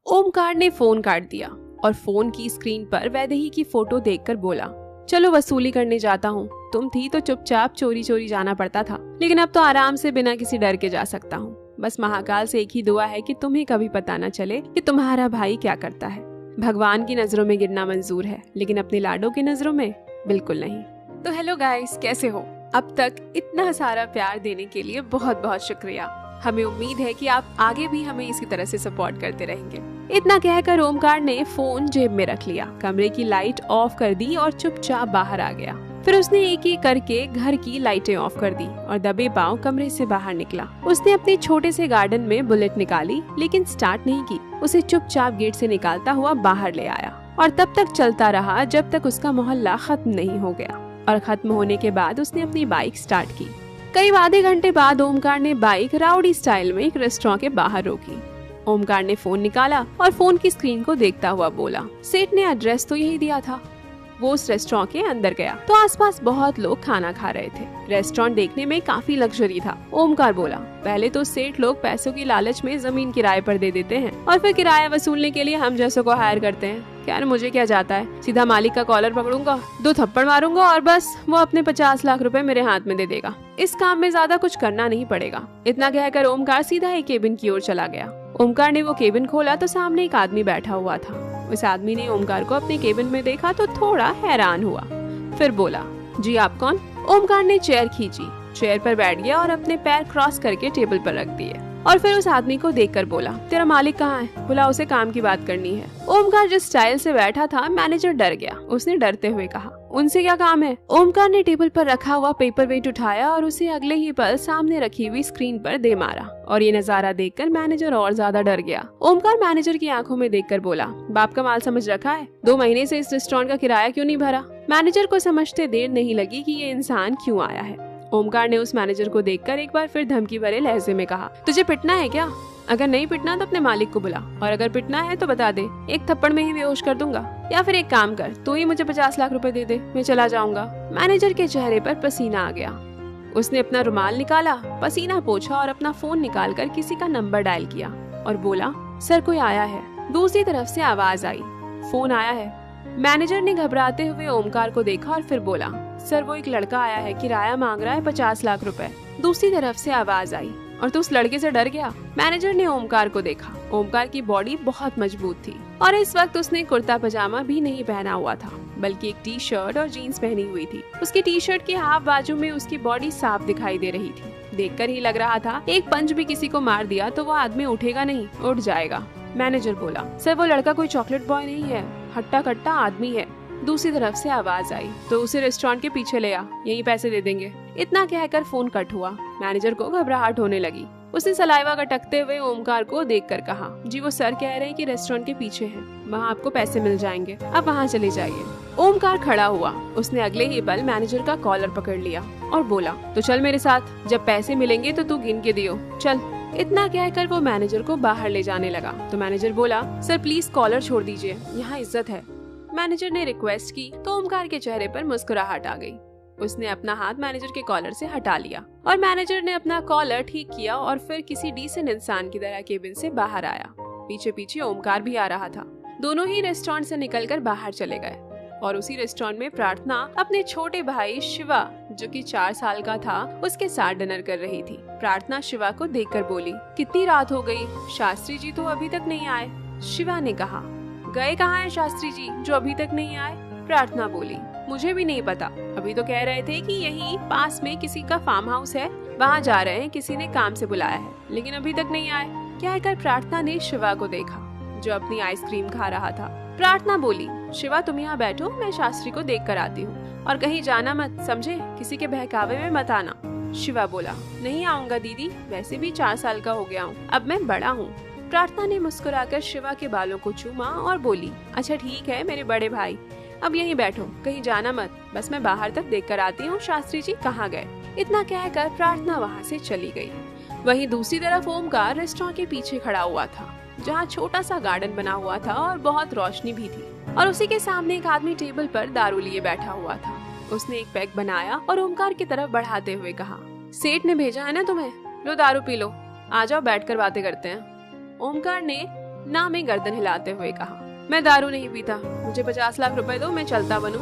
ओमकार ने फोन काट दिया और फोन की स्क्रीन पर वैदेही की फोटो देखकर बोला, चलो वसूली करने जाता हूँ। तुम थी तो चुपचाप चोरी चोरी जाना पड़ता था, लेकिन अब तो आराम से बिना किसी डर के जा सकता हूँ। बस महाकाल से एक ही दुआ है कि तुम्हें कभी पता न चले कि तुम्हारा भाई क्या करता है। भगवान की नजरों में गिरना मंजूर है, लेकिन अपने लाडों की नजरों में बिल्कुल नहीं। तो हेलो गाइस, कैसे हो? अब तक इतना सारा प्यार देने के लिए बहुत बहुत शुक्रिया। हमें उम्मीद है कि आप आगे भी हमें इसी तरह से सपोर्ट करते रहेंगे। इतना कहकर ओमकार ने फोन जेब में रख लिया, कमरे की लाइट ऑफ कर दी और चुपचाप बाहर आ गया। फिर उसने एक एक करके घर की लाइटें ऑफ कर दी और दबे पांव कमरे से बाहर निकला। उसने अपने छोटे से गार्डन में बुलेट निकाली, लेकिन स्टार्ट नहीं की। उसे चुपचाप गेट से निकालता हुआ बाहर ले आया और तब तक चलता रहा जब तक उसका मोहल्ला खत्म नहीं हो गया। और खत्म होने के बाद उसने अपनी बाइक स्टार्ट की। करीब आधे घंटे बाद ओमकार ने बाइक राउडी स्टाइल में एक रेस्टोरेंट के बाहर रोकी। ओमकार ने फोन निकाला और फोन की स्क्रीन को देखता हुआ बोला, सेठ ने एड्रेस तो यही दिया था। वो उस रेस्टोरेंट के अंदर गया तो आसपास बहुत लोग खाना खा रहे थे। रेस्टोरेंट देखने में काफी लग्जरी था। ओमकार बोला, पहले तो सेठ लोग पैसों की लालच में जमीन किराए पर दे देते हैं और फिर किराया वसूलने के लिए हम जैसों को हायर करते हैं। यार मुझे क्या जाता है, सीधा मालिक का कॉलर पकड़ूंगा, 2 थप्पड़ मारूंगा और बस वो अपने 50 लाख रुपए मेरे हाथ में दे देगा। इस काम में ज्यादा कुछ करना नहीं पड़ेगा। इतना कहकर ओमकार सीधा एक केबिन की ओर चला गया। ओमकार ने वो केबिन खोला तो सामने एक आदमी बैठा हुआ था। उस आदमी ने ओमकार को अपने केबिन में देखा तो थोड़ा हैरान हुआ। फिर बोला, जी आप कौन? ओमकार ने चेयर खींची, चेयर पर बैठ गया और अपने पैर क्रॉस करके टेबल पर रख दिए और फिर उस आदमी को देखकर बोला, तेरा मालिक कहाँ है? बुला उसे, काम की बात करनी है। ओमकार जिस स्टाइल से बैठा था, मैनेजर डर गया। उसने डरते हुए कहा, उनसे क्या काम है? ओमकार ने टेबल पर रखा हुआ पेपर वेट उठाया और उसे अगले ही पल सामने रखी हुई स्क्रीन पर दे मारा और ये नजारा देखकर मैनेजर और ज्यादा डर गया। ओमकार मैनेजर की आंखों में देखकर बोला, बाप का माल समझ रखा है? 2 महीने से इस रेस्टोरेंट का किराया क्यों नहीं भरा? मैनेजर को समझते देर नहीं लगी कि ये इंसान क्यों आया है। ओमकार ने उस मैनेजर को देखकर एक बार फिर धमकी भरे लहजे में कहा, तुझे पिटना है क्या? अगर नहीं पिटना तो अपने मालिक को बुला, और अगर पिटना है तो बता दे, 1 थप्पड़ में ही बेहोश कर दूंगा। या फिर एक काम कर, तू ही मुझे 50 लाख रुपए दे दे, मैं चला जाऊंगा। मैनेजर के चेहरे पर पसीना आ गया। उसने अपना रुमाल निकाला, पसीना पोंछा और अपना फोन निकालकर किसी का नंबर डायल किया और बोला, सर कोई आया है। दूसरी तरफ से आवाज आई, फोन आया है। मैनेजर ने घबराते हुए ओमकार को देखा और फिर बोला, सर वो एक लड़का आया है, किराया मांग रहा है 50 लाख रुपए। दूसरी तरफ से आवाज आई, और तू उस लड़के से डर गया? मैनेजर ने ओमकार को देखा। ओमकार की बॉडी बहुत मजबूत थी और इस वक्त उसने कुर्ता पजामा भी नहीं पहना हुआ था, बल्कि एक टी-शर्ट और जीन्स पहनी हुई थी। उसकी टी-शर्ट के हाफ बाजू में उसकी बॉडी साफ दिखाई दे रही थी। देखकर ही लग रहा था एक पंच भी किसी को मार दिया तो वो आदमी उठेगा नहीं, उठ जाएगा। मैनेजर बोला, सर वो लड़का कोई चॉकलेट बॉय नहीं है, हट्टा कट्टा आदमी है। दूसरी तरफ से आवाज आई, तो उसे रेस्टोरेंट के पीछे ले आ, यही पैसे दे देंगे। इतना कहकर फोन कट हुआ। मैनेजर को घबराहट होने लगी। उसने सलाइवा कटकते हुए ओमकार को देखकर कहा, जी वो सर कह रहे हैं कि रेस्टोरेंट के पीछे है, वहाँ आपको पैसे मिल जाएंगे, आप वहाँ चले जाइए। ओमकार खड़ा हुआ। उसने अगले ही पल मैनेजर का कॉलर पकड़ लिया और बोला, तो चल मेरे साथ, जब पैसे मिलेंगे तो तू गिन के दियो, चल। इतना कहकर वो मैनेजर को बाहर ले जाने लगा तो मैनेजर बोला, सर प्लीज कॉलर छोड़ दीजिए, यहाँ इज्जत है। मैनेजर ने रिक्वेस्ट की तो ओमकार के चेहरे पर मुस्कुराहट आ गई। उसने अपना हाथ मैनेजर के कॉलर से हटा लिया और मैनेजर ने अपना कॉलर ठीक किया और फिर किसी डिसेंट इंसान की तरह केबिन से बाहर आया। पीछे पीछे ओमकार भी आ रहा था। दोनों ही रेस्टोरेंट से निकलकर बाहर चले गए और उसी रेस्टोरेंट में प्रार्थना अपने छोटे भाई शिवा, जो कि 4 साल का था, उसके साथ डिनर कर रही थी। प्रार्थना शिवा को देखकर बोली, कितनी रात हो गई, शास्त्री जी तो अभी तक नहीं आए। शिवा ने कहा, गए कहाँ हैं शास्त्री जी जो अभी तक नहीं आए? प्रार्थना बोली, मुझे भी नहीं पता, अभी तो कह रहे थे कि यहीं पास में किसी का फार्म हाउस है, वहाँ जा रहे हैं, किसी ने काम से बुलाया है, लेकिन अभी तक नहीं आए। कहकर प्रार्थना ने शिवा को देखा जो अपनी आइसक्रीम खा रहा था। प्रार्थना बोली, शिवा तुम यहाँ बैठो, मैं शास्त्री को देख कर आती हूँ, और कहीं जाना मत, समझे? किसी के बहकावे में मत आना। शिवा बोला, नहीं आऊंगा दीदी, वैसे भी 4 साल का हो गया हूँ, अब मैं बड़ा हूँ। प्रार्थना ने मुस्कुराकर शिवा के बालों को चूमा और बोली, अच्छा ठीक है मेरे बड़े भाई, अब यहीं बैठो, कहीं जाना मत, बस मैं बाहर तक देख कर आती हूँ शास्त्री जी कहाँ गए। इतना कहकर प्रार्थना वहाँ से चली गई। वहीं दूसरी तरफ ओमकार रेस्टोरेंट के पीछे खड़ा हुआ था, जहाँ छोटा सा गार्डन बना हुआ था और बहुत रोशनी भी थी, और उसी के सामने एक आदमी टेबल पर दारू लिए बैठा हुआ था। उसने एक पैक बनाया और ओमकार की तरफ बढ़ाते हुए कहा, सेठ ने भेजा है ना तुम्हें, लो दारू पी लो, आ जाओ बैठकर बातें करते हैं। ओमकार ने ना में गर्दन हिलाते हुए कहा, मैं दारू नहीं पीता, मुझे 50 लाख रुपए दो, मैं चलता बनूं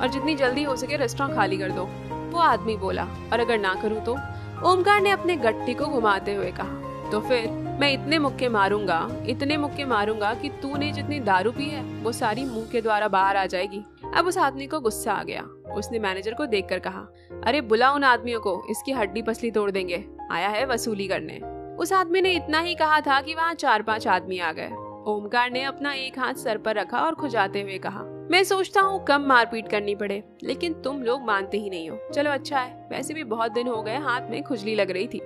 और जितनी जल्दी हो सके रेस्टोरेंट खाली कर दो। वो आदमी बोला, और अगर ना करूं तो? ओमकार ने अपने गट्टी को घुमाते हुए कहा, तो फिर मैं इतने मुक्के मारूंगा कि तूने जितनी दारू पी है वो सारी मुंह के द्वारा बाहर आ जाएगी। अब उस आदमी को गुस्सा आ गया। उसने मैनेजर को देखकर कहा, अरे बुला उन आदमियों को, इसकी हड्डी पसली तोड़ देंगे, आया है वसूली करने। उस आदमी ने इतना ही कहा था कि वहाँ 4-5 आदमी आ गए। ओमकार ने अपना एक हाथ सर पर रखा और खुजाते हुए कहा, मैं सोचता हूँ कम मारपीट करनी पड़े, लेकिन तुम लोग मानते ही नहीं हो। चलो अच्छा है, वैसे भी बहुत दिन हो गए, हाथ में खुजली लग रही थी।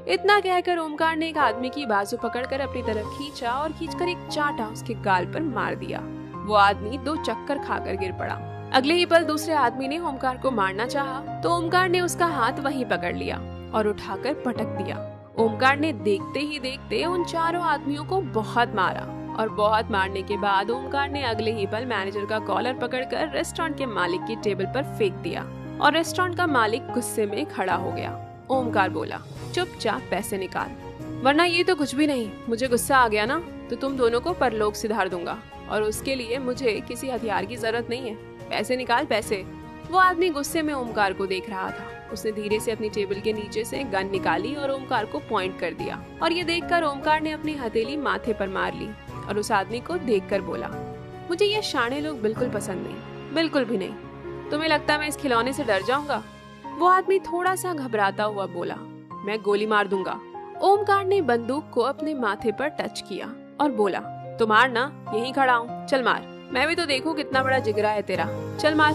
इतना कहकर ओमकार ने एक आदमी की बाजू पकड़कर अपनी तरफ खींचा और खींचकर एक चांटा उसके गाल पर मार दिया। वो आदमी 2 चक्कर खाकर गिर पड़ा। अगले ही पल दूसरे आदमी ने ओमकार को मारना चाहा तो ओमकार ने उसका हाथ वहीं पकड़ लिया और उठाकर पटक दिया। ओमकार ने देखते ही देखते उन चारों आदमियों को बहुत मारा और बहुत मारने के बाद ओमकार ने अगले ही पल मैनेजर का कॉलर पकड़कर रेस्टोरेंट के मालिक की टेबल पर फेंक दिया और रेस्टोरेंट का मालिक गुस्से में खड़ा हो गया। ओमकार बोला, चुपचाप पैसे निकाल, वरना ये तो कुछ भी नहीं। मुझे गुस्सा आ गया ना तो तुम दोनों को परलोक सिधार दूंगा और उसके लिए मुझे किसी हथियार की जरूरत नहीं है। पैसे निकाल, पैसे। वो आदमी गुस्से में ओमकार को देख रहा था। उसने धीरे से अपनी टेबल के नीचे से गन निकाली और ओमकार को पॉइंट कर दिया और ये देखकर ओमकार ने अपनी हथेली माथे पर मार ली और उस आदमी को देखकर बोला, मुझे ये शाणे लोग बिल्कुल पसंद नहीं, बिल्कुल भी नहीं। तुम्हें लगता है मैं इस खिलौने से डर जाऊंगा? वो आदमी थोड़ा सा घबराता हुआ बोला, मैं गोली मार दूंगा। ओमकार ने बंदूक को अपने माथे पर टच किया और बोला, तो मार ना, यहीं खड़ा हूँ, चल मार, मैं भी तो देखूं कितना बड़ा जिगरा है तेरा, चल मार।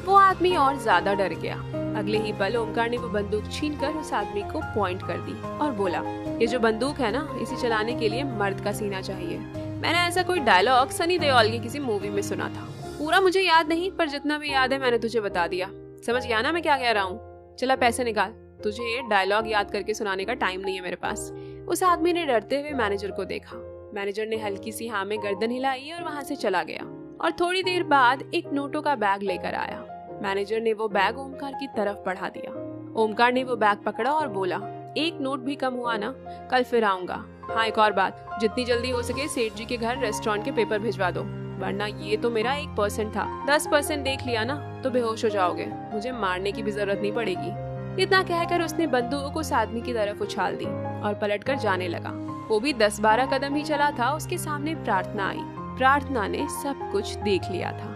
वो आदमी और ज्यादा डर गया। अगले ही पल ओमकार ने वो बंदूक छीनकर उस आदमी को पॉइंट कर दी और बोला, ये जो बंदूक है ना, इसे चलाने के लिए मर्द का सीना चाहिए। मैंने ऐसा कोई डायलॉग सनी देओल की किसी मूवी में सुना था, पूरा मुझे याद नहीं, पर जितना भी याद है मैंने तुझे बता दिया। समझ गया ना मैं क्या कह रहा हूँ? चला पैसे निकाल, तुझे ये डायलॉग याद करके सुनाने का टाइम नहीं है मेरे पास। उस आदमी ने डरते हुए मैनेजर को देखा। मैनेजर ने हल्की सी हाँ में गर्दन हिलाई और वहाँ से चला गया और थोड़ी देर बाद एक नोटों का बैग लेकर आया। मैनेजर ने वो बैग ओमकार की तरफ बढ़ा दिया। ओमकार ने वो बैग पकड़ा और बोला, एक नोट भी कम हुआ ना, कल फिर आऊंगा। हाँ, एक और बात, जितनी जल्दी हो सके सेठ जी के घर रेस्टोरेंट के पेपर भिजवा दो, वरना ये तो मेरा 1% था, 10% देख लिया ना तो बेहोश हो जाओगे, मुझे मारने की भी जरूरत नहीं पड़ेगी। इतना कहकर उसने बंदूक उस आदमी की तरफ उछाल दी और पलटकर जाने लगा। वो भी 10-12 कदम ही चला था, उसके सामने प्रार्थना आई। प्रार्थना ने सब कुछ देख लिया था।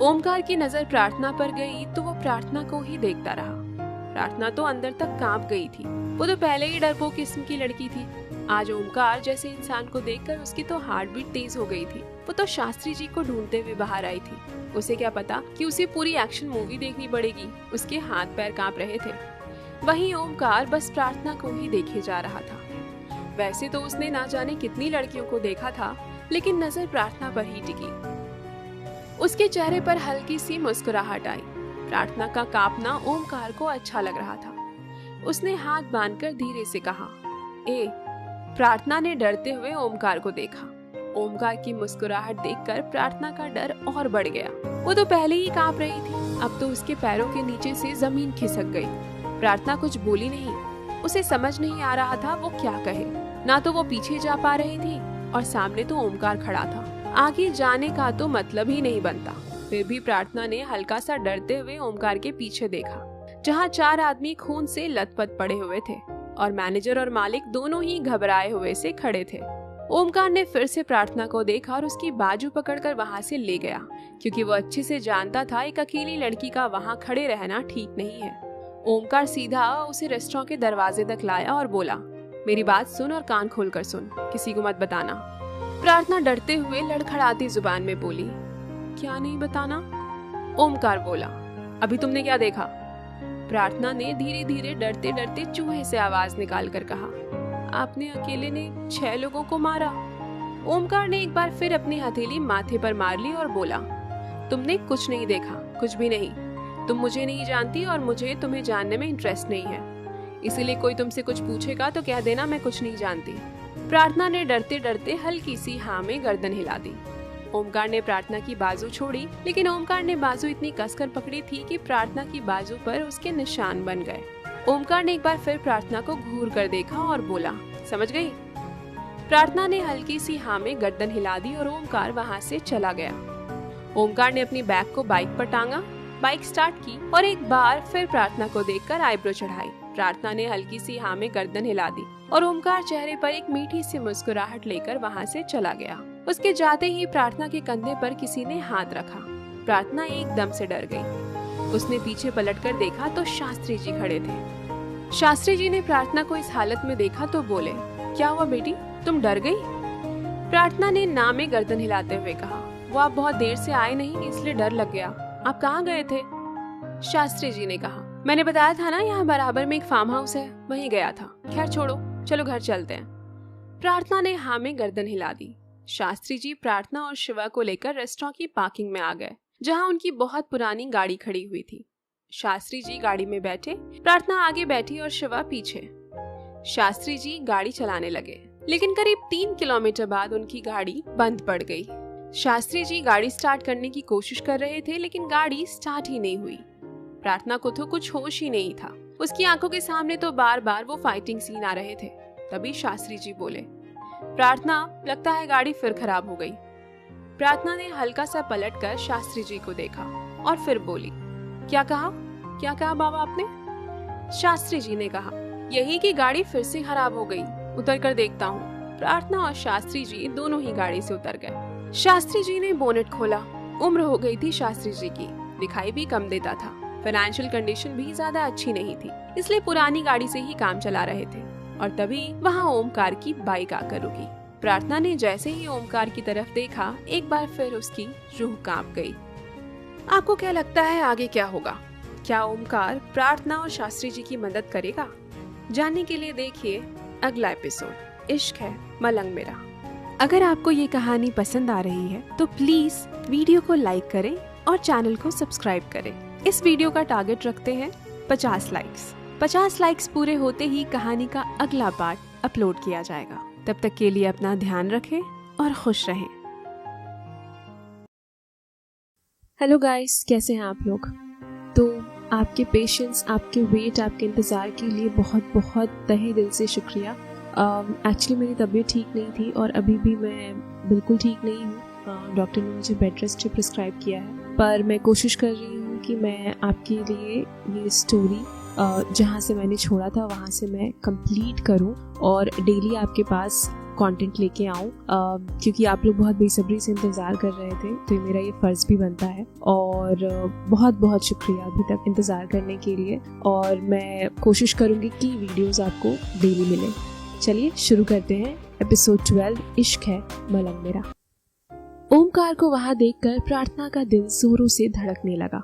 ओमकार की नजर प्रार्थना पर गई तो वो प्रार्थना को ही देखता रहा। प्रार्थना तो अंदर तक कांप गई थी। वो तो पहले ही डरपोक किस्म की लड़की थी। आज ओमकार जैसे इंसान को देखकर उसकी तो हार्ट बीट तेज हो गई थी। वो तो शास्त्री जी को ढूंढते हुए बाहर आई थी। उसे क्या पता कि उसे पूरी एक्शन मूवी देखनी पड़ेगी। उसके हाथ पैर कांप रहे थे। वहीं ओमकार बस प्रार्थना को ही देखे जा रहा था। वैसे तो उसने ना जाने कितनी लड़कियों को देखा था, लेकिन नजर प्रार्थना पर ही टिकी। उसके चेहरे पर हल्की सी मुस्कुराहट आई। प्रार्थना का कांपना ओमकार को अच्छा लग रहा था। उसने हाथ बांधकर धीरे से कहा, ए। प्रार्थना ने डरते हुए ओमकार को देखा। ओमकार की मुस्कुराहट देखकर प्रार्थना का डर और बढ़ गया। वो तो पहले ही कांप रही थी, अब तो उसके पैरों के नीचे से जमीन खिसक गई। प्रार्थना कुछ बोली नहीं। उसे समझ नहीं आ रहा था वो क्या कहे। ना तो वो पीछे जा पा रही थी और सामने तो ओमकार खड़ा था। आगे जाने का तो मतलब ही नहीं बनता। फिर भी प्रार्थना ने हल्का सा डरते हुए ओमकार के पीछे देखा, जहाँ 4 आदमी खून से लथपथ पड़े हुए थे और मैनेजर और मालिक दोनों ही घबराए हुए से खड़े थे। ओमकार ने फिर से प्रार्थना को देखा और उसकी बाजू पकड़कर वहाँ से ले गया, क्योंकि वो अच्छे से जानता था एक अकेली लड़की का वहाँ खड़े रहना ठीक नहीं है। ओमकार सीधा उसे रेस्टोरेंट के दरवाजे तक लाया और बोला, मेरी बात सुन और कान खोलकर सुन, किसी को मत बताना। प्रार्थना डरते हुए लड़खड़ाती जुबान में बोली, क्या नहीं बताना? ओमकार बोला, अभी तुमने क्या देखा? प्रार्थना ने धीरे धीरे डरते डरते चूहे से आवाज निकालकर कहा, आपने अकेले ने 6 लोगों को मारा। ओमकार ने एक बार फिर अपनी हथेली माथे पर मार ली और बोला, तुमने कुछ नहीं देखा, कुछ भी नहीं। तुम मुझे नहीं जानती और मुझे तुम्हें जानने में इंटरेस्ट नहीं है, इसीलिए कोई तुमसे कुछ पूछेगा तो कह देना मैं कुछ नहीं जानती। प्रार्थना ने डरते डरते हल्की सी हाँ में गर्दन हिला दी। ओमकार ने प्रार्थना की बाजू छोड़ी, लेकिन ओमकार ने बाजू इतनी कसकर पकड़ी थी कि प्रार्थना की बाजू पर उसके निशान बन गए। ओमकार ने एक बार फिर प्रार्थना को घूर कर देखा और बोला, समझ गई? प्रार्थना ने हल्की सी हाँ में गर्दन हिला दी और ओमकार वहाँ से चला गया। ओमकार ने अपनी बैग को बाइक पर टांगा, बाइक स्टार्ट की और एक बार फिर प्रार्थना को देखकर आईब्रो चढ़ाई। प्रार्थना ने हल्की सी हाँ में गर्दन हिला दी और ओमकार चेहरे पर एक मीठी सी मुस्कुराहट लेकर वहाँ से चला गया। उसके जाते ही प्रार्थना के कंधे पर किसी ने हाथ रखा। प्रार्थना एकदम से डर गई। उसने पीछे पलटकर देखा तो शास्त्री जी खड़े थे। शास्त्री जी ने प्रार्थना को इस हालत में देखा तो बोले, क्या हुआ बेटी, तुम डर गई? प्रार्थना ने ना में गर्दन हिलाते हुए कहा, वो आप बहुत देर से आए नहीं इसलिए डर लग गया। आप कहाँ गए थे? शास्त्री जी ने कहा, मैंने बताया था ना यहाँ बराबर में एक फार्म हाउस है, वहीं गया था। खैर छोड़ो, चलो घर चलते हैं। प्रार्थना ने हाँ में गर्दन हिला दी। शास्त्री जी प्रार्थना और शिवा को लेकर रेस्टोरेंट की पार्किंग में आ गए, जहाँ उनकी बहुत पुरानी गाड़ी खड़ी हुई थी। शास्त्री जी गाड़ी में बैठे, प्रार्थना आगे बैठी और शिवा पीछे। शास्त्री जी गाड़ी चलाने लगे, लेकिन करीब 3 किलोमीटर बाद उनकी गाड़ी बंद पड़ गई। शास्त्री जी गाड़ी स्टार्ट करने की कोशिश कर रहे थे, लेकिन गाड़ी स्टार्ट ही नहीं हुई। प्रार्थना को तो कुछ होश ही नहीं था। उसकी आंखों के सामने तो बार बार वो फाइटिंग सीन आ रहे थे। तभी शास्त्री जी बोले, प्रार्थना, लगता है गाड़ी फिर खराब हो गई। प्रार्थना ने हल्का सा पलटकर शास्त्री जी को देखा और फिर बोली, क्या कहा बाबा आपने? शास्त्री जी ने कहा, यही कि गाड़ी फिर से खराब हो गई, उतर कर देखता हूँ। प्रार्थना और शास्त्री जी दोनों ही गाड़ी से उतर गए। शास्त्री जी ने बोनेट खोला। उम्र हो गई थी शास्त्री जी की, दिखाई भी कम देता था। फाइनेंशियल कंडीशन भी ज्यादा अच्छी नहीं थी, इसलिए पुरानी गाड़ी से ही काम चला रहे थे। और तभी वहाँ ओमकार की बाइक आकर रुकी। प्रार्थना ने जैसे ही ओमकार की तरफ देखा, एक बार फिर उसकी रूह कांप गई। आपको क्या लगता है आगे क्या होगा? क्या ओमकार प्रार्थना और शास्त्री जी की मदद करेगा? जानने के लिए देखिए अगला एपिसोड, इश्क है मलंग मेरा। अगर आपको ये कहानी पसंद आ रही है तो प्लीज वीडियो को लाइक करें और चैनल को सब्सक्राइब करें। इस वीडियो का टारगेट रखते हैं 50 लाइक्स। 50 लाइक्स पूरे होते ही कहानी का अगला पार्ट अपलोड किया जाएगा। तब तक के लिए अपना ध्यान रखें और खुश रहें। हेलो गाइस, कैसे हैं आप लोग? तो आपके पेशेंस, आपके वेट, आपके इंतज़ार के लिए बहुत बहुत तहे दिल से शुक्रिया। एक्चुअली मेरी तबीयत ठीक नहीं थी और अभी भी मैं बिल्कुल ठीक नहीं हूँ। डॉक्टर ने मुझे बेड रेस्ट प्रिस्क्राइब किया है, पर मैं कोशिश कर रही हूँ कि मैं आपके लिए ये स्टोरी जहाँ से मैंने छोड़ा था वहाँ से मैं कंप्लीट करूँ और डेली आपके पास कंटेंट लेके आऊँ, क्योंकि आप लोग बहुत बेसब्री से इंतज़ार कर रहे थे, तो मेरा ये फ़र्ज़ भी बनता है। और बहुत बहुत शुक्रिया अभी तक इंतज़ार करने के लिए, और मैं कोशिश करूँगी कि वीडियोस आपको डेली मिले। चलिए शुरू करते हैं एपिसोड 12, इश्क है मलंग मेरा। ओमकार को वहाँ देखकर प्रार्थना का दिल जोरों से धड़कने लगा।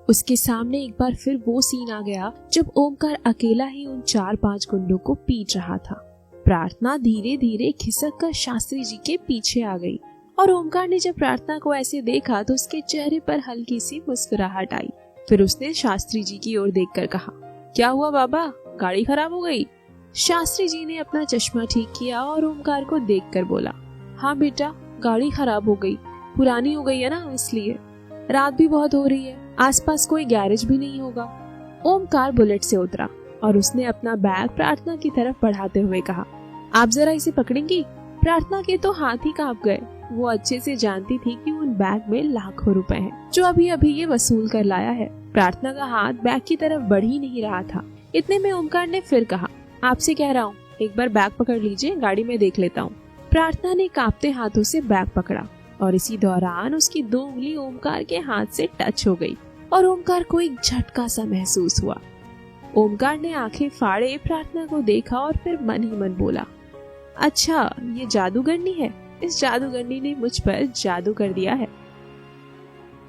उसके सामने एक बार फिर वो सीन आ गया जब ओमकार अकेला ही उन 4-5 गुंडों को पीट रहा था। प्रार्थना धीरे धीरे खिसक कर शास्त्री जी के पीछे आ गई और ओमकार ने जब प्रार्थना को ऐसे देखा तो उसके चेहरे पर हल्की सी मुस्कुराहट आई। फिर उसने शास्त्री जी की ओर देखकर कहा, क्या हुआ बाबा, गाड़ी खराब हो गई? शास्त्री जी ने अपना चश्मा ठीक किया और ओमकार को देखकर बोला, हाँ बेटा, गाड़ी खराब हो गई, पुरानी हो गई है ना, इसलिए। रात भी बहुत हो रही है, आसपास कोई गैरेज भी नहीं होगा। ओमकार बुलेट से उतरा और उसने अपना बैग प्रार्थना की तरफ बढ़ाते हुए कहा, आप जरा इसे पकड़ेंगी? प्रार्थना के तो हाथ ही कांप गए। वो अच्छे से जानती थी कि उन बैग में लाखों रुपए हैं, जो अभी अभी ये वसूल कर लाया है। प्रार्थना का हाथ बैग की तरफ बढ़ ही नहीं रहा था। इतने में ओमकार ने फिर कहा, आपसे कह रहा हूँ, एक बार बैग पकड़ लीजिए, गाड़ी में देख लेता हूँ। प्रार्थना ने कांपते हाथों से बैग पकड़ा और इसी दौरान उसकी 2 उंगली ओमकार के हाथ से टच हो गई और ओमकार को एक झटका सा महसूस हुआ। ओमकार ने आंखें फाड़े प्रार्थना को देखा और फिर मन ही मन बोला, अच्छा ये जादूगरनी है, इस जादूगरनी ने मुझ पर जादू कर दिया है।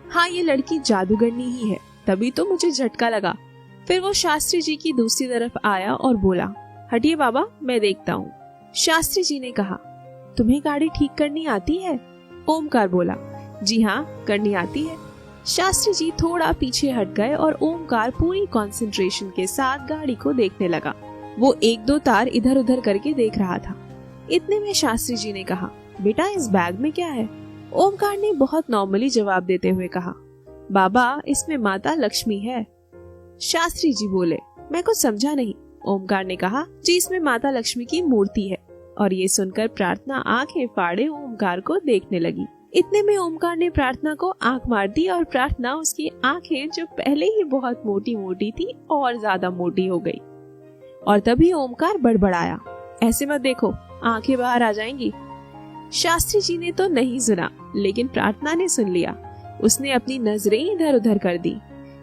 हाँ, ये लड़की जादूगरनी ही है, तभी तो मुझे झटका लगा। फिर वो शास्त्री जी की दूसरी तरफ आया और बोला, हटिए बाबा, मैं देखता हूँ। शास्त्री जी ने कहा, तुम्हें गाड़ी ठीक करनी आती है? ओमकार बोला, जी हाँ, करनी आती है। शास्त्री जी थोड़ा पीछे हट गए और ओमकार पूरी कंसंट्रेशन के साथ गाड़ी को देखने लगा। वो 1-2 तार इधर उधर करके देख रहा था। इतने में शास्त्री जी ने कहा, बेटा इस बैग में क्या है? ओमकार ने बहुत नॉर्मली जवाब देते हुए कहा, बाबा इसमें माता लक्ष्मी है। शास्त्री जी बोले, मैं कुछ समझा नहीं। ओमकार ने कहा, जी इसमें माता लक्ष्मी की मूर्ति है। और ये सुनकर प्रार्थना आंखें फाड़े ओमकार को देखने लगी। इतने में ओमकार ने प्रार्थना को आंख मार दी और प्रार्थना उसकी आंखें जो पहले ही बहुत मोटी मोटी थी और ज्यादा मोटी हो गई। और तभी ओमकार बड़बड़ाया, ऐसे मत देखो, आंखें बाहर आ जाएंगी। शास्त्री जी ने तो नहीं सुना, लेकिन प्रार्थना ने सुन लिया। उसने अपनी नजरें इधर उधर कर दी,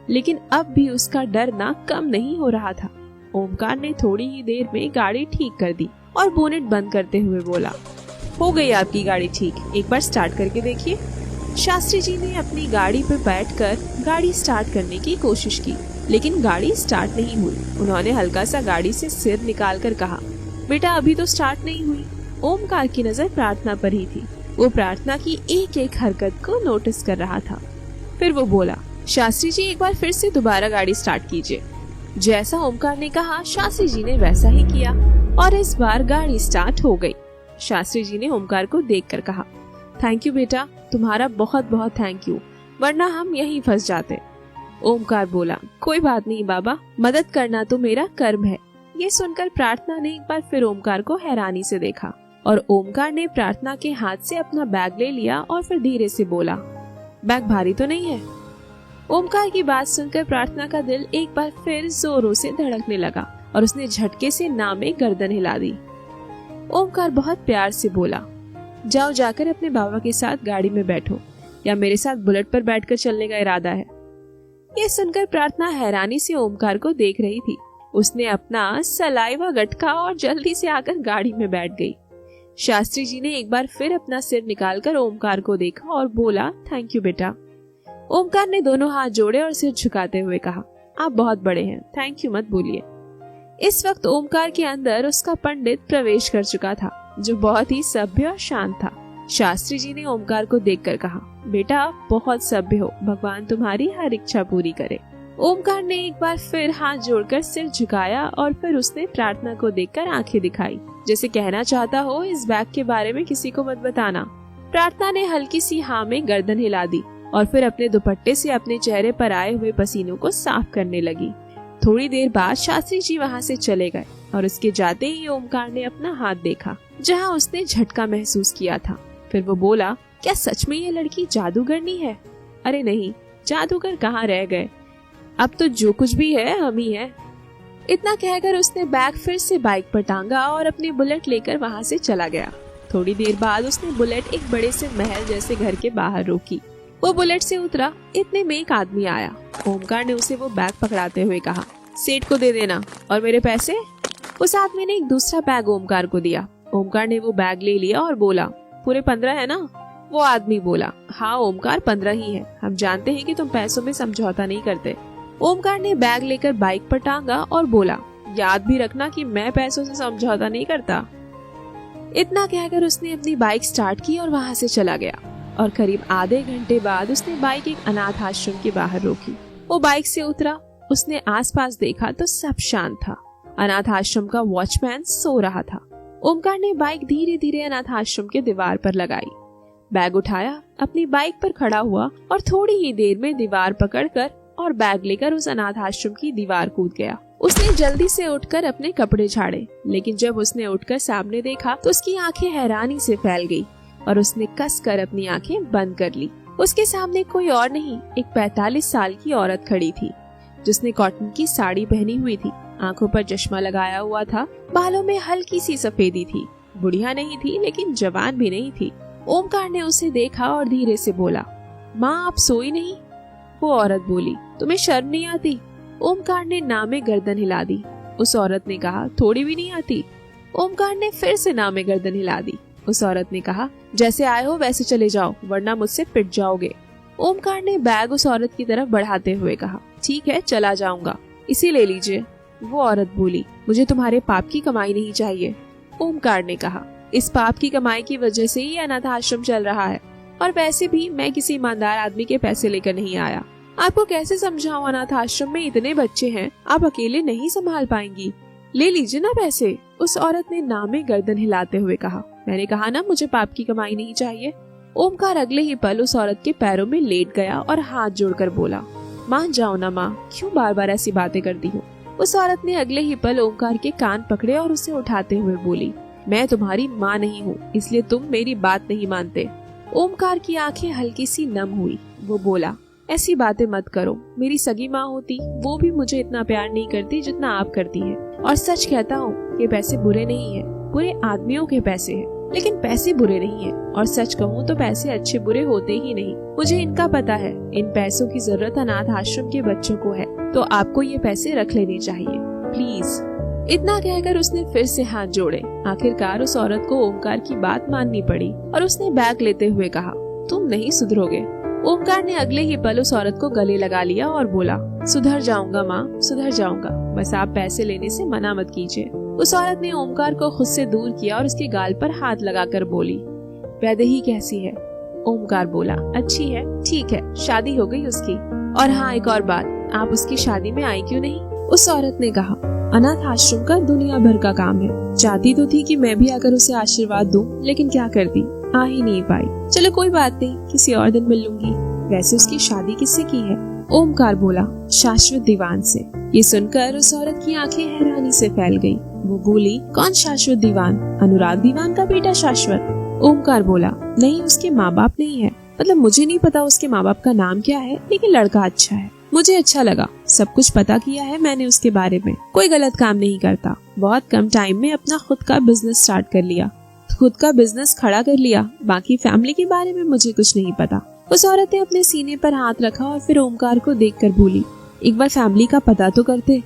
लेकिन अब भी उसका डर ना कम नहीं हो रहा था। ओमकार ने थोड़ी ही देर में गाड़ी ठीक कर दी और बोनेट बंद करते हुए बोला, हो गई आपकी गाड़ी ठीक, एक बार स्टार्ट करके देखिए। शास्त्री जी ने अपनी गाड़ी पर बैठकर गाड़ी स्टार्ट करने की कोशिश की, लेकिन गाड़ी स्टार्ट नहीं हुई। उन्होंने हल्का सा गाड़ी से सिर निकालकर कहा, बेटा अभी तो स्टार्ट नहीं हुई। ओमकार की नजर प्रार्थना पर ही थी। वो प्रार्थना की एक एक हरकत को नोटिस कर रहा था। फिर वो बोला, शास्त्री जी एक बार फिर से दोबारा गाड़ी स्टार्ट कीजिए। जैसा ओमकार ने कहा शास्त्री जी ने वैसा ही किया और इस बार गाड़ी स्टार्ट हो गई। शास्त्री जी ने ओमकार को देखकर कहा, थैंक यू बेटा, तुम्हारा बहुत बहुत थैंक यू, वरना हम यहीं फंस जाते। ओमकार बोला, कोई बात नहीं बाबा, मदद करना तो मेरा कर्म है। ये सुनकर प्रार्थना ने एक बार फिर ओमकार को हैरानी से देखा और ओमकार ने प्रार्थना के हाथ से अपना बैग ले लिया और फिर धीरे से बोला, बैग भारी तो नहीं है? ओमकार की बात सुनकर प्रार्थना का दिल एक बार फिर जोरों से धड़कने लगा और उसने झटके से ना में गर्दन हिला दी। ओमकार बहुत प्यार से बोला, जाओ जाकर अपने बाबा के साथ गाड़ी में बैठो, या मेरे साथ बुलेट पर बैठकर चलने का इरादा है? ये सुनकर प्रार्थना हैरानी से ओमकार को देख रही थी। उसने अपना सलाइवा गटका और जल्दी से आकर गाड़ी में बैठ गई। शास्त्री जी ने एक बार फिर अपना सिर निकालकर ओमकार को देखा और बोला, थैंक यू बेटा। ओमकार ने दोनों हाथ जोड़े और सिर झुकाते हुए कहा, आप बहुत बड़े हैं, थैंक यू मत बोलिए। इस वक्त ओमकार के अंदर उसका पंडित प्रवेश कर चुका था, जो बहुत ही सभ्य और शांत था। शास्त्री जी ने ओमकार को देखकर कहा, बेटा आप बहुत सभ्य हो, भगवान तुम्हारी हर इच्छा पूरी करे। ओमकार ने एक बार फिर हाथ जोड़कर सिर झुकाया और फिर उसने प्रार्थना को देखकर आंखें दिखाई, जैसे कहना चाहता हो इस बैग के बारे में किसी को मत बताना। प्रार्थना ने हल्की सी हाँ में गर्दन हिला दी और फिर अपने दुपट्टे से अपने चेहरे पर आए हुए पसीनों को साफ करने लगी। थोड़ी देर बाद शास्त्री जी वहाँ से चले गए और उसके जाते ही ओमकार ने अपना हाथ देखा, जहाँ उसने झटका महसूस किया था। फिर वो बोला, क्या सच में ये लड़की जादूगरनी है? अरे नहीं, जादूगर कहाँ रह गए, अब तो जो कुछ भी है हम ही है। इतना कहकर उसने बैग फिर से बाइक पर टांगा और अपनी बुलेट लेकर वहाँ से चला गया। थोड़ी देर बाद उसने बुलेट एक बड़े से महल जैसे घर के बाहर रोकी। वो बुलेट से उतरा, इतने में एक आदमी आया। ओमकार ने उसे वो बैग पकड़ाते हुए कहा, सेठ को दे देना, और मेरे पैसे? उस आदमी ने एक दूसरा बैग ओमकार को दिया। ओमकार ने वो बैग ले लिया और बोला, पूरे 15 है ना? वो आदमी बोला, हाँ ओमकार 15 ही है, हम जानते हैं कि तुम पैसों में समझौता नहीं करते। ओमकार ने बैग लेकर बाइक पर टांगा और बोला, याद भी रखना कि मैं पैसों से समझौता नहीं करता। इतना कहकर उसने अपनी बाइक स्टार्ट की और वहाँ से चला गया और करीब आधे घंटे बाद उसने बाइक एक अनाथ आश्रम के बाहर रोकी। वो बाइक से उतरा, उसने आसपास देखा तो सब शांत था। अनाथ आश्रम का वॉचमैन सो रहा था। ओमकार ने बाइक धीरे धीरे अनाथ आश्रम के दीवार पर लगाई, बैग उठाया, अपनी बाइक पर खड़ा हुआ और थोड़ी ही देर में दीवार पकड़कर और बैग लेकर उस अनाथ आश्रम की दीवार कूद गया। उसने जल्दी से उठकर अपने कपड़े झाड़े, लेकिन जब उसने उठकर सामने देखा तो उसकी आंखें हैरानी से फैल गई और उसने कसकर अपनी आंखें बंद कर ली। उसके सामने कोई और नहीं, एक 45 साल की औरत खड़ी थी, जिसने कॉटन की साड़ी पहनी हुई थी, आंखों पर चश्मा लगाया हुआ था, बालों में हल्की सी सफेदी थी। बुढ़िया नहीं थी लेकिन जवान भी नहीं थी। ओमकार ने उसे देखा और धीरे से बोला, माँ आप सोई नहीं? वो औरत बोली, तुम्हें शर्म नहीं आती? ओमकार ने ना में गर्दन हिला दी। उस औरत ने कहा, थोड़ी भी नहीं आती। ओमकार ने फिर से ना में गर्दन हिला दी। उस औरत ने कहा, जैसे आए हो वैसे चले जाओ, वरना मुझसे पिट जाओगे। ओमकार ने बैग उस औरत की तरफ बढ़ाते हुए कहा, ठीक है चला जाऊंगा, इसे ले लीजिए। वो औरत बोली, मुझे तुम्हारे पाप की कमाई नहीं चाहिए। ओमकार ने कहा, इस पाप की कमाई की वजह से ही अनाथ आश्रम चल रहा है, और वैसे भी मैं किसी ईमानदार आदमी के पैसे लेकर नहीं आया। आपको कैसे समझाऊं, अनाथ आश्रम में इतने बच्चे हैं, आप अकेले नहीं संभाल पाएंगी, ले लीजिए ना पैसे। उस औरत ने ना में गर्दन हिलाते हुए कहा, मैंने कहा ना मुझे पाप की कमाई नहीं चाहिए। ओमकार अगले ही पल उस औरत के पैरों में लेट गया और हाथ जोड़कर बोला, मान जाओ ना माँ, क्यों बार बार ऐसी बातें करती हो। उस औरत ने अगले ही पल ओमकार के कान पकड़े और उसे उठाते हुए बोली, मैं तुम्हारी माँ नहीं हूँ, इसलिए तुम मेरी बात नहीं मानते। ओमकार की आंखें हल्की सी नम हुई। वो बोला, ऐसी बातें मत करो। मेरी सगी माँ होती वो भी मुझे इतना प्यार नहीं करती जितना आप करती है। और सच कहता हूँ ये पैसे बुरे नहीं है, बुरे आदमियों के पैसे हैं, लेकिन पैसे बुरे नहीं है। और सच कहूँ तो पैसे अच्छे बुरे होते ही नहीं। मुझे इनका पता है। इन पैसों की जरूरत अनाथ आश्रम के बच्चों को है, तो आपको ये पैसे रख लेने चाहिए, प्लीज। इतना कहकर उसने फिर से हाथ जोड़े। आखिरकार उस औरत को ओमकार की बात माननी पड़ी और उसने बैग लेते हुए कहा, तुम नहीं सुधरोगे। ओमकार ने अगले ही पल उस औरत को गले लगा लिया और बोला, सुधर जाऊंगा माँ, सुधर जाऊंगा, बस आप पैसे लेने से मना मत कीजिए। उस औरत ने ओमकार को खुद से दूर किया और उसके गाल पर हाथ लगाकर बोली, वैदेही कैसी है? ओमकार बोला, अच्छी है, ठीक है, शादी हो गई उसकी। और हाँ, एक और बात, आप उसकी शादी में आई क्यों नहीं? उस औरत ने कहा, अनाथ आश्रम का दुनिया भर का काम है। चाहती तो थी कि मैं भी आकर उसे आशीर्वाद दूं, लेकिन क्या करती, आ ही नहीं पाई। चलो कोई बात नहीं, किसी और दिन मिल लूंगी। वैसे उसकी शादी किससे की है? ओमकार बोला, शाश्वत दीवान से। ये सुनकर उस औरत की आंखें हैरानी से फैल गईं। वो बोली, कौन शाश्वत दीवान? अनुराग दीवान का बेटा शाश्वत? ओमकार बोला, नहीं, उसके माँ बाप नहीं है। मतलब मुझे नहीं पता उसके माँ बाप का नाम क्या है, लेकिन लड़का अच्छा है, मुझे अच्छा लगा। सब कुछ पता किया है मैंने उसके बारे में। कोई गलत काम नहीं करता। बहुत कम टाइम में अपना खुद का बिजनेस स्टार्ट कर लिया, खुद का बिजनेस खड़ा कर लिया। बाकी फैमिली के बारे में मुझे कुछ नहीं पता। उस औरत ने अपने सीने पर हाथ रखा और फिर ओमकार को देखकर बोली, एक बार फैमिली का पता तो करते।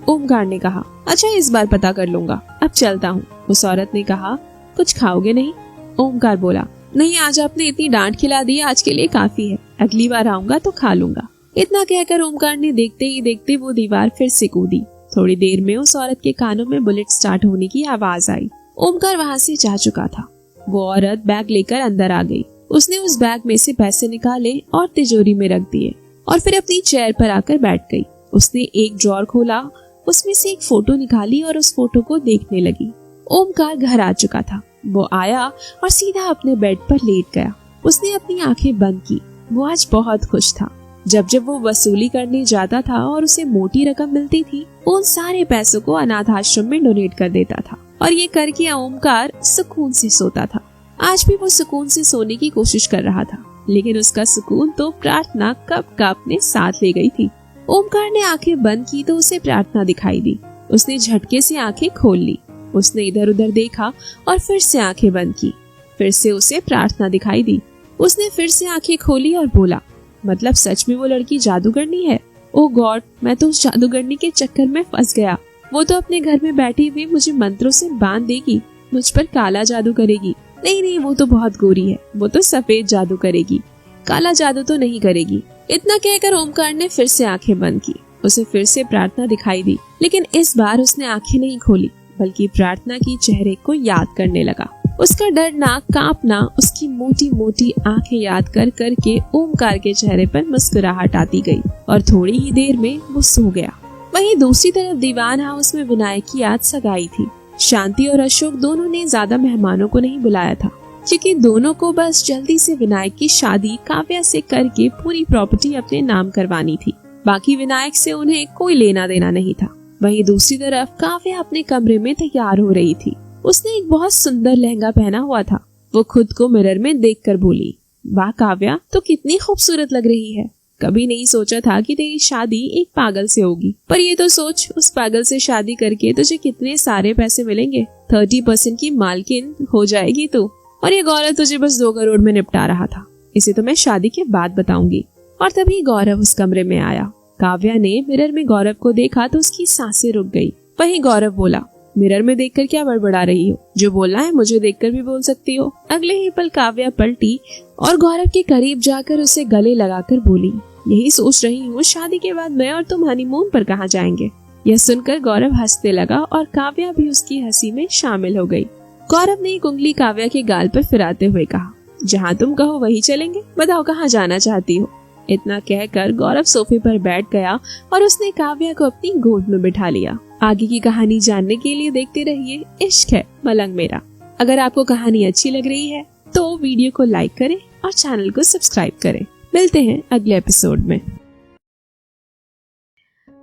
ओमकार ने कहा, अच्छा, इस बार पता कर लूंगा, अब चलता हूँ। उस औरत ने कहा, कुछ खाओगे नहीं? ओमकार बोला, नहीं, आज आपने इतनी डांट खिला दी, आज के लिए काफी है, अगली बार आऊंगा तो खा लूंगा। इतना कहकर ओमकार ने देखते ही देखते वो दीवार फिर से कूदी। थोड़ी देर में उस औरत के कानों में बुलेट स्टार्ट होने की आवाज आई। ओमकार वहाँ से जा चुका था। वो औरत बैग लेकर अंदर आ गई। उसने उस बैग में से पैसे निकाले और तिजोरी में रख दिए और फिर अपनी चेयर पर आकर बैठ गई। उसने एक ड्रॉर खोला, उसमें से एक फोटो निकाली और उस फोटो को देखने लगी। ओमकार घर आ चुका था। वो आया और सीधा अपने बेड पर लेट गया। उसने अपनी आंखें बंद की। वो आज बहुत खुश था। जब जब वो वसूली करने जाता था और उसे मोटी रकम मिलती थी, वो उन सारे पैसों को अनाथ आश्रम में डोनेट कर देता था और ये करके ओमकार सुकून से सोता था। आज भी वो सुकून से सोने की कोशिश कर रहा था, लेकिन उसका सुकून तो प्रार्थना कब का अपने साथ ले गई थी। ओमकार ने आंखें बंद की तो उसे प्रार्थना दिखाई दी। उसने झटके से आंखें खोल ली। उसने इधर उधर देखा और फिर से आंखें बंद की। फिर से उसे प्रार्थना दिखाई दी। उसने फिर से आंखें खोली और बोला, मतलब सच में वो लड़की जादूगरनी है? ओह गॉड, मैं तो उस जादूगरनी के चक्कर में फंस गया। वो तो अपने घर में बैठी हुई मुझे मंत्रों से बांध देगी, मुझ पर काला जादू करेगी। नहीं नहीं, वो तो बहुत गोरी है, वो तो सफेद जादू करेगी, काला जादू तो नहीं करेगी। इतना कहकर ओमकार ने फिर से आंखें बंद की। उसे फिर से प्रार्थना दिखाई दी, लेकिन इस बार उसने आंखें नहीं खोली, बल्कि प्रार्थना की चेहरे को याद करने लगा। उसका डरना, कांपना, उसकी मोटी मोटी आंखें याद कर करके ओमकार के चेहरे पर मुस्कुराहट आती गई और थोड़ी ही देर में वो सो गया। वहीं दूसरी तरफ दीवान हाउस में विनायक की आज सगाई थी। शांति और अशोक दोनों ने ज्यादा मेहमानों को नहीं बुलाया था, क्योंकि दोनों को बस जल्दी से विनायक की शादी काव्या से करके पूरी प्रॉपर्टी अपने नाम करवानी थी। बाकी विनायक से उन्हें कोई लेना देना नहीं था। वहीं दूसरी तरफ काव्या अपने कमरे में तैयार हो रही थी। उसने एक बहुत सुंदर लहंगा पहना हुआ था। वो खुद को मिरर में देखकर बोली, वाह काव्या, तो कितनी खूबसूरत लग रही है। कभी नहीं सोचा था कि तेरी शादी एक पागल से होगी, पर ये तो सोच, उस पागल से शादी करके तुझे कितने सारे पैसे मिलेंगे। 30% की मालकिन हो जाएगी तू। और ये गौरव तुझे बस 2 करोड़ में निपटा रहा था। इसे तो मैं शादी के बाद बताऊंगी। और तभी गौरव उस कमरे में आया। काव्या ने मिरर में गौरव को देखा तो उसकी सांसें रुक गई। वहीं गौरव बोला, मिरर में देखकर क्या बड़बड़ा रही हो? जो बोलना है मुझे देखकर भी बोल सकती हो। अगले ही पल काव्या पलटी और गौरव के करीब जाकर उसे गले लगाकर बोली, यही सोच रही हूँ, शादी के बाद मैं और तुम हनीमून पर कहाँ जाएंगे। यह सुनकर गौरव हंसने लगा और काव्या भी उसकी हंसी में शामिल हो गई। गौरव ने एक उंगली काव्या के गाल पर फिराते हुए कहा, जहाँ तुम कहो वही चलेंगे, बताओ कहाँ जाना चाहती हो। इतना कहकर गौरव सोफे पर बैठ गया और उसने काव्या को अपनी गोद में बिठा लिया। आगे की कहानी जानने के लिए देखते रहिए इश्क है मलंग मेरा। अगर आपको कहानी अच्छी लग रही है तो वीडियो को लाइक करें और चैनल को सब्सक्राइब करें। मिलते हैं अगले एपिसोड में।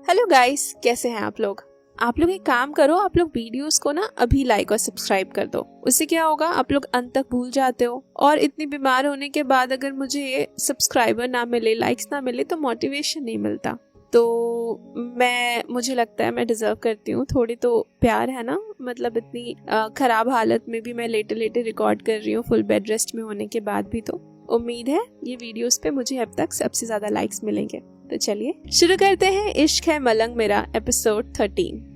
हेलो गाइस, कैसे हैं आप लोग? आप लोग एक काम करो, आप लोग वीडियोस को ना अभी लाइक और सब्सक्राइब कर दो। उससे क्या होगा, आप लोग अंत तक भूल जाते हो, और इतनी बीमार होने के बाद अगर मुझे सब्सक्राइबर ना मिले, लाइक्स ना मिले, तो मोटिवेशन नहीं मिलता। तो मुझे लगता है मैं डिजर्व करती हूँ थोड़ी तो प्यार, है ना। मतलब इतनी खराब हालत में भी मैं लेटे लेटे रिकॉर्ड कर रही हूँ, फुल बेड रेस्ट में होने के बाद भी। तो उम्मीद है ये वीडियोस पे मुझे अब तक सबसे ज्यादा लाइक्स मिलेंगे। तो चलिए शुरू करते हैं इश्क है मलंग मेरा एपिसोड 13।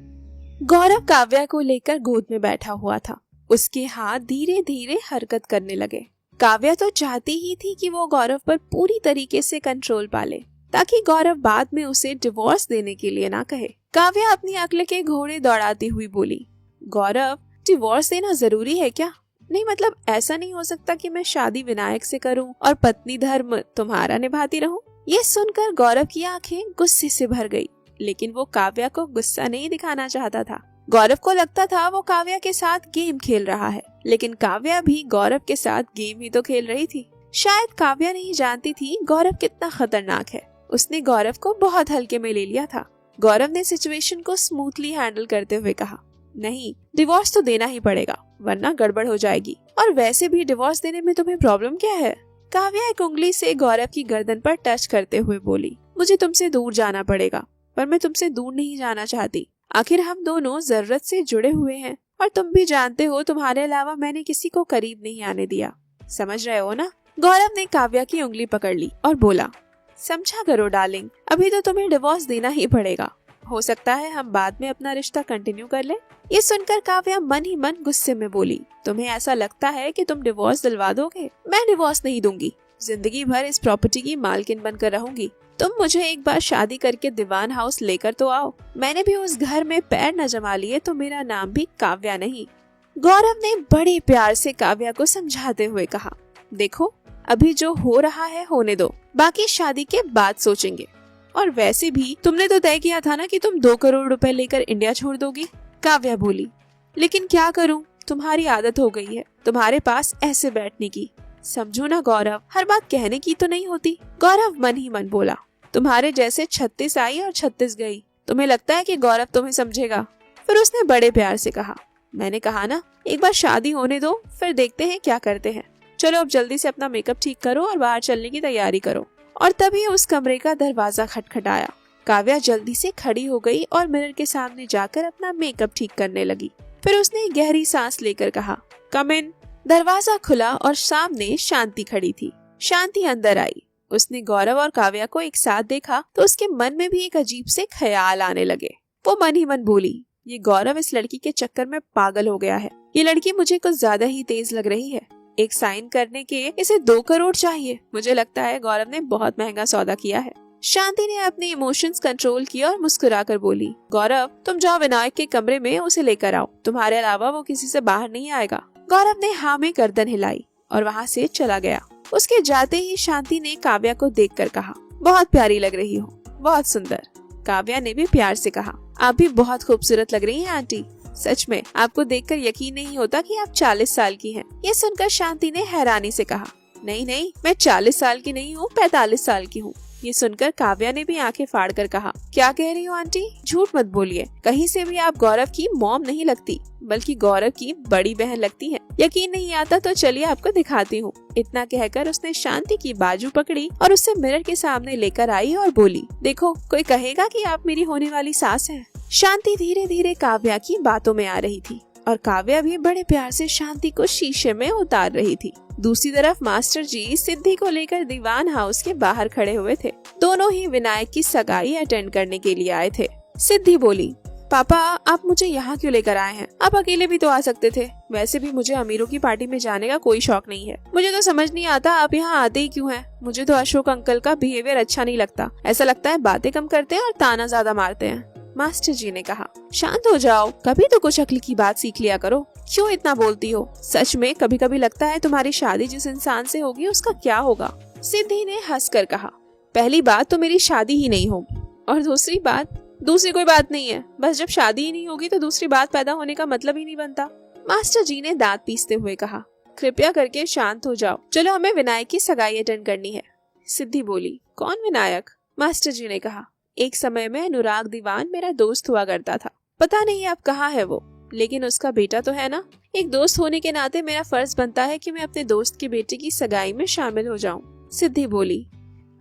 गौरव काव्या को लेकर गोद में बैठा हुआ था। उसके हाथ धीरे धीरे हरकत करने लगे। काव्या तो चाहती ही थी कि वो गौरव पर पूरी तरीके से कंट्रोल पाले, ताकि गौरव बाद में उसे डिवोर्स देने के लिए ना कहे। काव्या अपनी अक्ल के घोड़े दौड़ाती हुई बोली, गौरव डिवोर्स देना जरूरी है क्या? नहीं, मतलब ऐसा नहीं हो सकता कि मैं शादी विनायक से करूं और पत्नी धर्म तुम्हारा निभाती रहूं? ये सुनकर गौरव की आंखें गुस्से से भर गई, लेकिन वो काव्या को गुस्सा नहीं दिखाना चाहता था। गौरव को लगता था वो काव्या के साथ गेम खेल रहा है, लेकिन काव्या भी गौरव के साथ गेम ही तो खेल रही थी। शायद काव्या नहीं जानती थी गौरव कितना खतरनाक है। उसने गौरव को बहुत हल्के में ले लिया था। गौरव ने सिचुएशन को स्मूथली हैंडल करते हुए कहा, नहीं, डिवोर्स तो देना ही पड़ेगा, वरना गड़बड़ हो जाएगी। और वैसे भी डिवोर्स देने में तुम्हें प्रॉब्लम क्या है? काव्या एक उंगली से गौरव की गर्दन पर टच करते हुए बोली, मुझे तुमसे दूर जाना पड़ेगा, पर मैं तुमसे दूर नहीं जाना चाहती। आखिर हम दोनों जरूरत से जुड़े हुए हैं, और तुम भी जानते हो तुम्हारे अलावा मैंने किसी को करीब नहीं आने दिया। समझ रहे हो ना? गौरव ने काव्या की उंगली पकड़ ली और बोला, समझा करो डार्लिंग, अभी तो तुम्हें डिवोर्स देना ही पड़ेगा। हो सकता है हम बाद में अपना रिश्ता कंटिन्यू कर ले। ये सुनकर काव्या मन ही मन गुस्से में बोली, तुम्हें ऐसा लगता है कि तुम डिवोर्स दिलवा दोगे? मैं डिवोर्स नहीं दूंगी, जिंदगी भर इस प्रॉपर्टी की मालकिन बनकर रहूंगी। तुम मुझे एक बार शादी करके दीवान हाउस लेकर तो आओ। मैंने भी उस घर में पैर न जमा लिए तो मेरा नाम भी काव्या नहीं। गौरव ने बड़े प्यार से काव्या को समझाते हुए कहा, देखो अभी जो हो रहा है होने दो, बाकी शादी के बाद सोचेंगे। और वैसे भी तुमने तो तय किया था ना कि तुम 2 करोड़ रुपए लेकर इंडिया छोड़ दोगी। काव्या बोली, लेकिन क्या करूं, तुम्हारी आदत हो गई है तुम्हारे पास ऐसे बैठने की। समझो ना गौरव, हर बात कहने की तो नहीं होती। गौरव मन ही मन बोला, तुम्हारे जैसे 36 आई और 36 गई। तुम्हें लगता है कि गौरव तुम्हें समझेगा? फिर उसने बड़े प्यार से कहा, मैंने कहा ना, एक बार शादी होने दो, फिर देखते हैं क्या करते हैं। चलो अब जल्दी से अपना मेकअप ठीक करो और बाहर चलने की तैयारी करो। और तभी उस कमरे का दरवाजा खटखटाया। काव्या जल्दी से खड़ी हो गई और मिरर के सामने जाकर अपना मेकअप ठीक करने लगी। फिर उसने गहरी सांस लेकर कहा, कम इन। दरवाजा खुला और सामने शांति खड़ी थी। शांति अंदर आई। उसने गौरव और काव्या को एक साथ देखा तो उसके मन में भी एक अजीब से ख्याल आने लगे। वो मन ही मन बोली, ये गौरव इस लड़की के चक्कर में पागल हो गया है। ये लड़की मुझे कुछ ज्यादा ही तेज लग रही है। एक साइन करने के इसे 2 करोड़ चाहिए। मुझे लगता है गौरव ने बहुत महंगा सौदा किया है। शांति ने अपने इमोशंस कंट्रोल किया और मुस्कुराकर बोली, गौरव तुम जाओ विनायक के कमरे में, उसे लेकर आओ। तुम्हारे अलावा वो किसी से बाहर नहीं आएगा। गौरव ने हाँ में गर्दन हिलाई और वहाँ से चला गया। उसके जाते ही शांति ने काव्या को देखकर कहा, बहुत प्यारी लग रही हो, बहुत सुंदर। काव्या ने भी प्यार से कहा, आप भी बहुत खूबसूरत लग रही हैं आंटी। सच में आपको देखकर यकीन नहीं होता कि आप 40 साल की हैं। ये सुनकर शांति ने हैरानी से कहा, नहीं नहीं, मैं 40 साल की नहीं हूँ, 45 साल की हूँ। ये सुनकर काव्या ने भी आंखें फाड़कर कहा, क्या कह रही हो आंटी? झूठ मत बोलिए, कहीं से भी आप गौरव की मॉम नहीं लगती, बल्कि गौरव की बड़ी बहन लगती हैं। यकीन नहीं आता तो चलिए आपको दिखाती हूँ। इतना कहकर उसने शांति की बाजू पकड़ी और उसे मिरर के सामने लेकर आई और बोली, देखो कोई कहेगा कि आप मेरी होने वाली सास हैं। शांति धीरे धीरे काव्या की बातों में आ रही थी और काव्या भी बड़े प्यार से शांति को शीशे में उतार रही थी। दूसरी तरफ मास्टर जी सिद्धि को लेकर दीवान हाउस के बाहर खड़े हुए थे। दोनों ही विनायक की सगाई अटेंड करने के लिए आए थे। सिद्धि बोली, पापा आप मुझे यहाँ क्यों लेकर आए हैं? आप अकेले भी तो आ सकते थे। वैसे भी मुझे अमीरों की पार्टी में जाने का कोई शौक नहीं है। मुझे तो समझ नहीं आता आप यहाँ आते ही क्यों हैं। मुझे तो अशोक अंकल का बिहेवियर अच्छा नहीं लगता। ऐसा लगता है बातें कम करते हैं और ताना ज्यादा मारते हैं। मास्टर जी ने कहा, शांत हो जाओ, कभी तो कुछ अक्ल की बात सीख लिया करो। क्यों इतना बोलती हो? सच में कभी कभी लगता है तुम्हारी शादी जिस इंसान से होगी उसका क्या होगा। सिद्धि ने हंसकर कहा, पहली बात तो मेरी शादी ही नहीं होगी, और दूसरी कोई बात नहीं है। बस जब शादी ही नहीं होगी तो दूसरी बात पैदा होने का मतलब ही नहीं बनता। मास्टर जी ने दांत पीसते हुए कहा, कृपया करके शांत हो जाओ। चलो हमें विनायक की सगाई अटेंड करनी है। सिद्धि बोली, कौन विनायक? मास्टर जी ने कहा, एक समय में अनुराग दीवान मेरा दोस्त हुआ करता था। पता नहीं अब कहाँ है वो, लेकिन उसका बेटा तो है ना। एक दोस्त होने के नाते मेरा फर्ज बनता है कि मैं अपने दोस्त के बेटे की सगाई में शामिल हो जाऊं। सिद्धि बोली,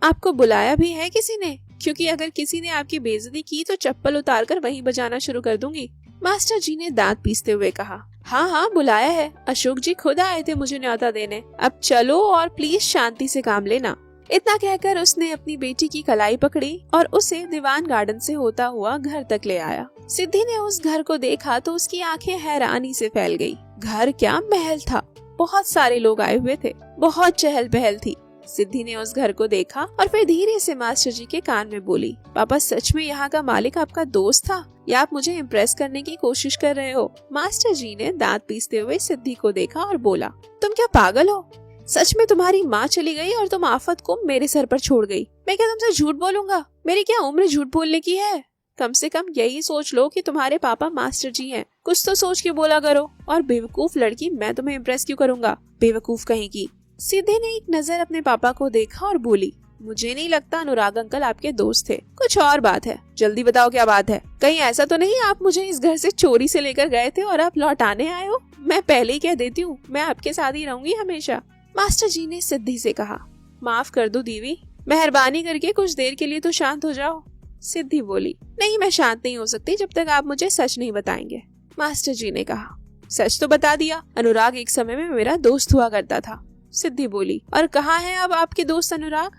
आपको बुलाया भी है किसी ने? क्योंकि अगर किसी ने आपकी बेइज्जती की तो चप्पल उतार कर वहीं बजाना शुरू कर दूंगी। मास्टर जी ने दांत पीसते हुए कहा, हाँ बुलाया है, अशोक जी खुद आए थे मुझे न्योता देने। अब चलो और प्लीज शांति से काम लेना। इतना कहकर उसने अपनी बेटी की कलाई पकड़ी और उसे दीवान गार्डन से होता हुआ घर तक ले आया। सिद्धि ने उस घर को देखा तो उसकी आंखें हैरानी से फैल गई। घर क्या महल था, बहुत सारे लोग आए हुए थे, बहुत चहल पहल थी। सिद्धि ने उस घर को देखा और फिर धीरे से मास्टर जी के कान में बोली, पापा सच में यहाँ का मालिक आपका दोस्त था या आप मुझे इम्प्रेस करने की कोशिश कर रहे हो? मास्टर जी ने दांत पीसते हुए सिद्धि को देखा और बोला, तुम क्या पागल हो? सच में तुम्हारी माँ चली गई और तुम आफत को मेरे सर पर छोड़ गई। मैं क्या तुमसे झूठ बोलूंगा? मेरी क्या उम्र झूठ बोलने की है? कम से कम यही सोच लो कि तुम्हारे पापा मास्टर जी हैं। कुछ तो सोच के बोला करो। और बेवकूफ लड़की, मैं तुम्हें इम्प्रेस क्यों करूंगा, बेवकूफ कहेगी। सिद्धि ने एक नजर अपने पापा को देखा और बोली, मुझे नहीं लगता अनुराग अंकल आपके दोस्त थे, कुछ और बात है। जल्दी बताओ क्या बात है। कहीं ऐसा तो नहीं आप मुझे इस घर से चोरी से लेकर गए थे और आप लौटाने आए हो? मैं पहले ही कह देती हूँ, मैं आपके साथ ही रहूंगी हमेशा। मास्टर जी ने सिद्धि से कहा, माफ कर दो दीवी, मेहरबानी करके कुछ देर के लिए तो शांत हो जाओ। सिद्धि बोली, नहीं मैं शांत नहीं हो सकती जब तक आप मुझे सच नहीं बताएंगे। मास्टर जी ने कहा, सच तो बता दिया, अनुराग एक समय में मेरा दोस्त हुआ करता था। सिद्धि बोली, और कहाँ है अब आपके दोस्त अनुराग?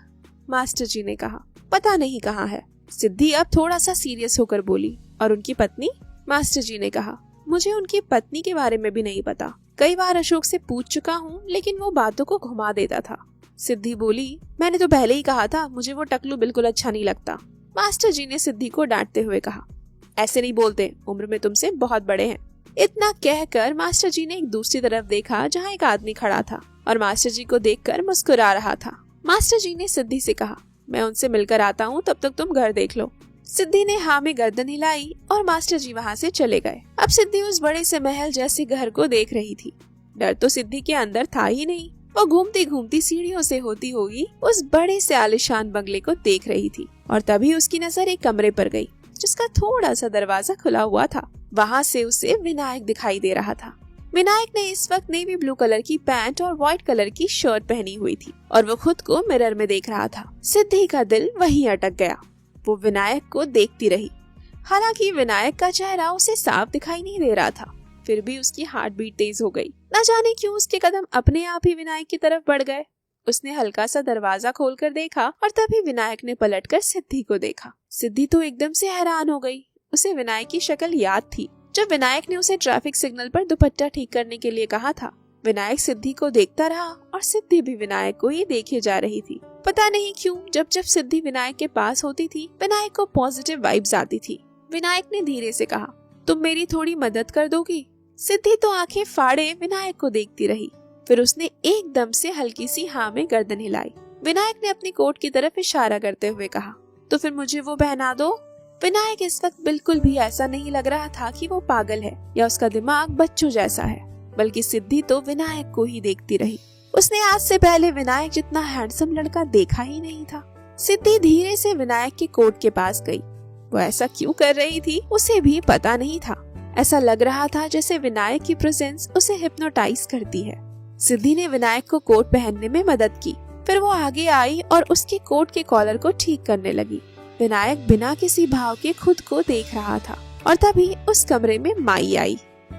मास्टर जी ने कहा, पता नहीं कहाँ है। सिद्धि अब थोड़ा सा सीरियस होकर बोली, और उनकी पत्नी? मास्टर जी ने कहा, मुझे उनकी पत्नी के बारे में भी नहीं पता। कई बार अशोक से पूछ चुका हूँ लेकिन वो बातों को घुमा देता था। सिद्धि बोली, मैंने तो पहले ही कहा था मुझे वो टकलू बिल्कुल अच्छा नहीं लगता। मास्टर जी ने सिद्धि को डांटते हुए कहा, ऐसे नहीं बोलते, उम्र में तुमसे बहुत बड़े हैं। इतना कहकर मास्टर जी ने एक दूसरी तरफ देखा जहाँ एक आदमी खड़ा था और मास्टर जी को देखकर मुस्कुरा रहा था। मास्टर जी ने सिद्धि से कहा, मैं उनसे मिलकर आता हूँ, तब तक तुम घर देख लो। सिद्धि ने हाँ में गर्दन हिलाई और मास्टर जी वहाँ से चले गए। अब सिद्धि उस बड़े से महल जैसे घर को देख रही थी। डर तो सिद्धि के अंदर था ही नहीं। वो घूमती घूमती सीढ़ियों से होती हुई उस बड़े से आलिशान बंगले को देख रही थी और तभी उसकी नजर एक कमरे पर गई जिसका थोड़ा सा दरवाजा खुला हुआ था। वहाँ से उसे विनायक दिखाई दे रहा था। विनायक ने इस वक्त नेवी ब्लू कलर की पैंट और व्हाइट कलर की शर्ट पहनी हुई थी और वो खुद को मिरर में देख रहा था। सिद्धि का दिल वहीं अटक गया। वो विनायक को देखती रही। हालांकि विनायक का चेहरा उसे साफ दिखाई नहीं दे रहा था, फिर भी उसकी हार्ट बीट तेज हो गई। न जाने क्यों उसके कदम अपने आप ही विनायक की तरफ बढ़ गए। उसने हल्का सा दरवाजा खोलकर देखा और तभी विनायक ने पलटकर सिद्धि को देखा। सिद्धि तो एकदम से हैरान हो गई। उसे विनायक की शक्ल याद थी जब विनायक ने उसे ट्रैफिक सिग्नल पर दुपट्टा ठीक करने के लिए कहा था। विनायक सिद्धि को देखता रहा और सिद्धि भी विनायक को ही देखे जा रही थी। पता नहीं क्यों जब जब सिद्धि विनायक के पास होती थी विनायक को पॉजिटिव वाइब्स आती थी। विनायक ने धीरे से कहा, तुम मेरी थोड़ी मदद कर दोगी? सिद्धि तो आंखें फाड़े विनायक को देखती रही। फिर उसने एकदम से हल्की सी हाँ में गर्दन हिलाई। विनायक ने अपनी कोट की तरफ इशारा करते हुए कहा, तो फिर मुझे वो पहना दो। विनायक इस वक्त बिल्कुल भी ऐसा नहीं लग रहा था कि वो पागल है या उसका दिमाग बच्चों जैसा है, बल्कि सिद्धि तो विनायक को ही देखती रही। उसने आज से पहले विनायक जितना हैंडसम लड़का देखा ही नहीं था। सिद्धि धीरे से विनायक के कोट के पास गई। वो ऐसा क्यों कर रही थी उसे भी पता नहीं था। ऐसा लग रहा था जैसे विनायक की प्रेजेंस उसे हिप्नोटाइज करती है। सिद्धि ने विनायक को कोट पहनने में मदद की। फिर वो आगे आई और उसके कोट के कॉलर को ठीक करने लगी। विनायक बिना किसी भाव के खुद को देख रहा था और तभी उस कमरे में माई आई।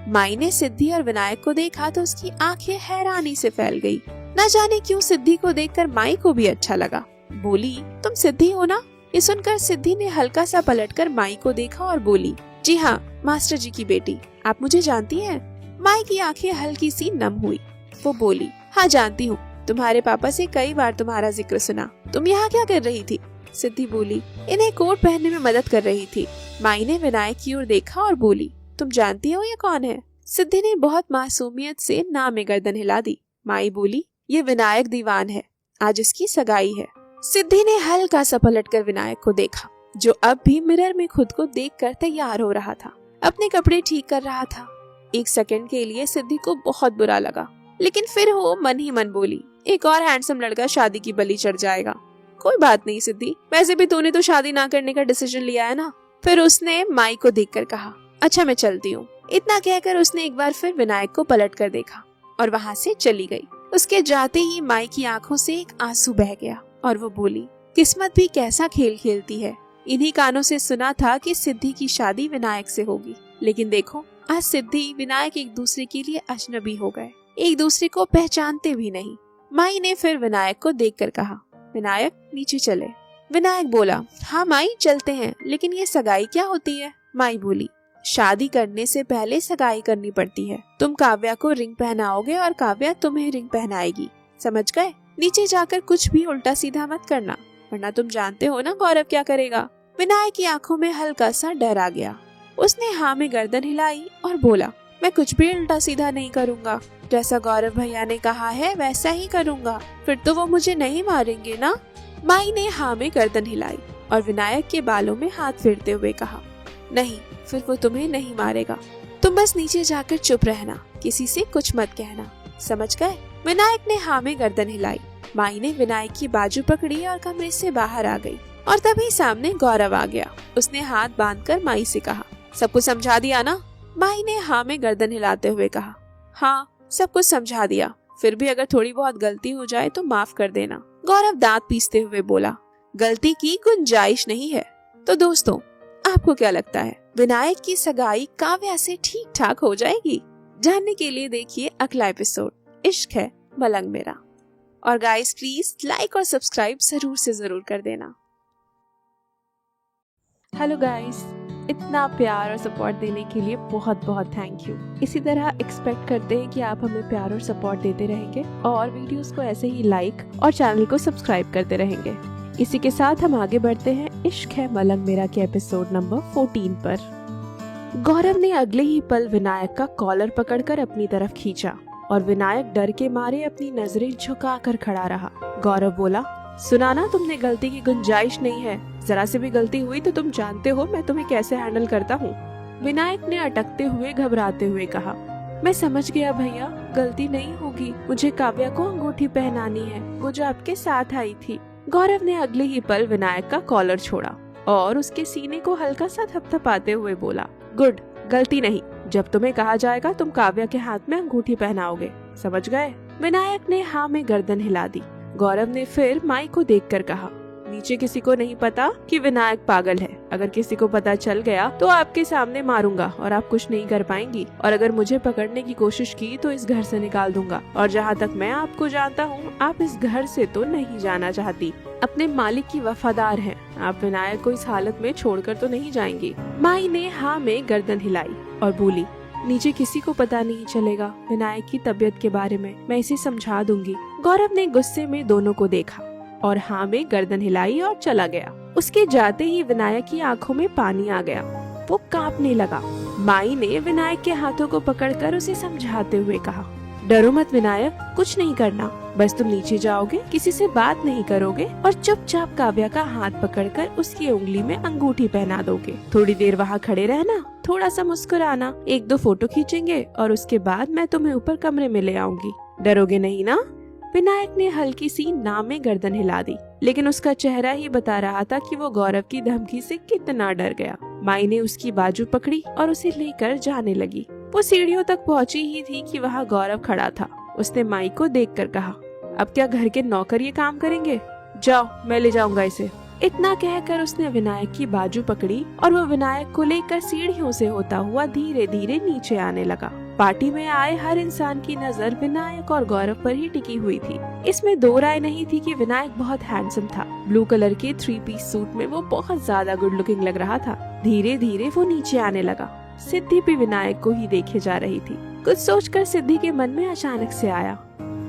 माई ने सिद्धि और विनायक को देखा तो उसकी आंखें हैरानी से फैल गई। न जाने क्यों सिद्धि को देखकर माई को भी अच्छा लगा। बोली, तुम सिद्धि हो ना? ये सुनकर सिद्धि ने हल्का सा पलटकर माई को देखा और बोली, जी हाँ, मास्टर जी की बेटी। आप मुझे जानती हैं? माई की आंखें हल्की सी नम हुई। वो बोली, हाँ जानती हूँ, तुम्हारे पापा से कई बार तुम्हारा जिक्र सुना। तुम यहाँ क्या कर रही थी? सिद्धि बोली, इन्हें कोट पहनने में मदद कर रही थी। माई ने विनायक की ओर देखा और बोली, तुम जानती हो ये कौन है? सिद्धि ने बहुत मासूमियत से ना में गर्दन हिला दी। माई बोली, ये विनायक दीवान है, आज इसकी सगाई है। सिद्धि ने हल्का सा पलटकर विनायक को देखा जो अब भी मिरर में खुद को देखकर तैयार हो रहा था, अपने कपड़े ठीक कर रहा था। एक सेकंड के लिए सिद्धि को बहुत बुरा लगा, लेकिन फिर वो मन ही मन बोली, एक और हैंडसम लड़का शादी की बलि चढ़ जाएगा। कोई बात नहीं सिद्धि, वैसे भी तूने तो शादी ना करने का डिसीजन लिया है ना। फिर उसने माई को देखकर कहा, अच्छा मैं चलती हूँ। इतना कहकर उसने एक बार फिर विनायक को पलट कर देखा और वहाँ से चली गई। उसके जाते ही माई की आंखों से एक आंसू बह गया और वो बोली, किस्मत भी कैसा खेल खेलती है। इन्हीं कानों से सुना था कि सिद्धि की शादी विनायक से होगी, लेकिन देखो आज सिद्धि विनायक एक दूसरे के लिए अजनबी हो गए, एक दूसरे को पहचानते भी नहीं। माई ने फिर विनायक को देखकर कहा, विनायक नीचे चले। विनायक बोला, हाँ माई चलते हैं, लेकिन ये सगाई क्या होती है? माई बोली, शादी करने से पहले सगाई करनी पड़ती है। तुम काव्या को रिंग पहनाओगे और काव्या तुम्हें रिंग पहनाएगी, समझ गए? नीचे जाकर कुछ भी उल्टा सीधा मत करना, वरना तुम जानते हो ना गौरव क्या करेगा। विनायक की आंखों में हल्का सा डर आ गया। उसने हाँ में गर्दन हिलाई और बोला, मैं कुछ भी उल्टा सीधा नहीं करूँगा, जैसा गौरव भैया ने कहा है वैसा ही करूँगा। फिर तो वो मुझे नहीं मारेंगे ना? माई ने हाँ में गर्दन हिलाई और विनायक के बालों में हाथ फेरते हुए कहा, नहीं, फिर वो तुम्हें नहीं मारेगा। तुम बस नीचे जाकर चुप रहना, किसी से कुछ मत कहना, समझ गए? विनायक ने हाँ में गर्दन हिलाई। माई ने विनायक की बाजू पकड़ी और कमरे से बाहर आ गई और तभी सामने गौरव आ गया। उसने हाथ बांधकर माई से कहा, सब कुछ समझा दिया ना? माई ने हाँ में गर्दन हिलाते हुए कहा, हाँ सब कुछ समझा दिया, फिर भी अगर थोड़ी बहुत गलती हो जाए तो माफ कर देना। गौरव दांत पीसते हुए बोला, गलती की गुंजाइश नहीं है। तो दोस्तों आपको क्या लगता है, विनायक की सगाई काव्या से ठीक ठाक हो जाएगी? जानने के लिए देखिए अगला एपिसोड इश्क है मलंग मेरा। और गाइस प्लीज लाइक और सब्सक्राइब जरूर से जरूर कर देना। हेलो गाइस, इतना प्यार और सपोर्ट देने के लिए बहुत बहुत थैंक यू। इसी तरह एक्सपेक्ट करते हैं कि आप हमें प्यार और सपोर्ट देते रहेंगे और वीडियोस को ऐसे ही लाइक और चैनल को सब्सक्राइब करते रहेंगे। इसी के साथ हम आगे बढ़ते हैं इश्क है मलंग मेरा के एपिसोड नंबर 14 पर। गौरव ने अगले ही पल विनायक का कॉलर पकड़कर अपनी तरफ खींचा और विनायक डर के मारे अपनी नजरें झुकाकर खड़ा रहा। गौरव बोला, सुना ना, तुमने गलती की गुंजाइश नहीं है, जरा से भी गलती हुई तो तुम जानते हो मैं तुम्हें कैसे हैंडल करता हूँ। विनायक ने अटकते हुए घबराते हुए कहा, मैं समझ गया भैया, गलती नहीं होगी, मुझे काव्या को अंगूठी पहनानी है, वो जो आपके साथ आई थी। गौरव ने अगले ही पल विनायक का कॉलर छोड़ा और उसके सीने को हल्का सा थपथपाते हुए बोला, गुड, गलती नहीं, जब तुम्हें कहा जाएगा तुम काव्या के हाथ में अंगूठी पहनाओगे, समझ गए? विनायक ने हाँ में गर्दन हिला दी। गौरव ने फिर माई को देखकर कहा, नीचे किसी को नहीं पता कि विनायक पागल है, अगर किसी को पता चल गया तो आपके सामने मारूंगा और आप कुछ नहीं कर पाएंगी, और अगर मुझे पकड़ने की कोशिश की तो इस घर से निकाल दूंगा, और जहाँ तक मैं आपको जानता हूँ आप इस घर से तो नहीं जाना चाहती, अपने मालिक की वफादार हैं, आप विनायक को इस हालत में छोड़कर तो नहीं जाएंगी। माई ने हाँ में गर्दन हिलाई और बोली, नीचे किसी को पता नहीं चलेगा विनायक की तबीयत के बारे में, मैं इसे समझा दूंगी। गौरव ने गुस्से में दोनों को देखा और हाँ में गर्दन हिलाई और चला गया। उसके जाते ही विनायक की आंखों में पानी आ गया, वो कांपने लगा। माई ने विनायक के हाथों को पकड़कर उसे समझाते हुए कहा, डरो मत विनायक, कुछ नहीं करना, बस तुम नीचे जाओगे, किसी से बात नहीं करोगे और चुपचाप काव्या का हाथ पकड़कर उसकी उंगली में अंगूठी पहना दोगे। थोड़ी देर वहाँ खड़े रहना, थोड़ा सा मुस्कुराना, 1-2 फोटो खींचेंगे और उसके बाद मैं तुम्हें ऊपर कमरे में ले आऊंगी। डरोगे नहीं ना? विनायक ने हल्की सी ना में गर्दन हिला दी, लेकिन उसका चेहरा ही बता रहा था कि वो गौरव की धमकी से कितना डर गया। माई ने उसकी बाजू पकड़ी और उसे लेकर जाने लगी। वो सीढ़ियों तक पहुंची ही थी कि वहाँ गौरव खड़ा था। उसने माई को देखकर कहा, अब क्या घर के नौकर ये काम करेंगे? जाओ, मैं ले जाऊंगा इसे। इतना कहकर उसने विनायक की बाजू पकड़ी और वो विनायक को लेकर सीढ़ियों से होता हुआ धीरे धीरे नीचे आने लगा। पार्टी में आए हर इंसान की नजर विनायक और गौरव पर ही टिकी हुई थी। इसमें दो राय नहीं थी कि विनायक बहुत हैंडसम था। ब्लू कलर के 3 पीस सूट में वो बहुत ज्यादा गुड लुकिंग लग रहा था। धीरे धीरे वो नीचे आने लगा। सिद्धि भी विनायक को ही देखे जा रही थी। कुछ सोचकर सिद्धि के मन में अचानक से आया,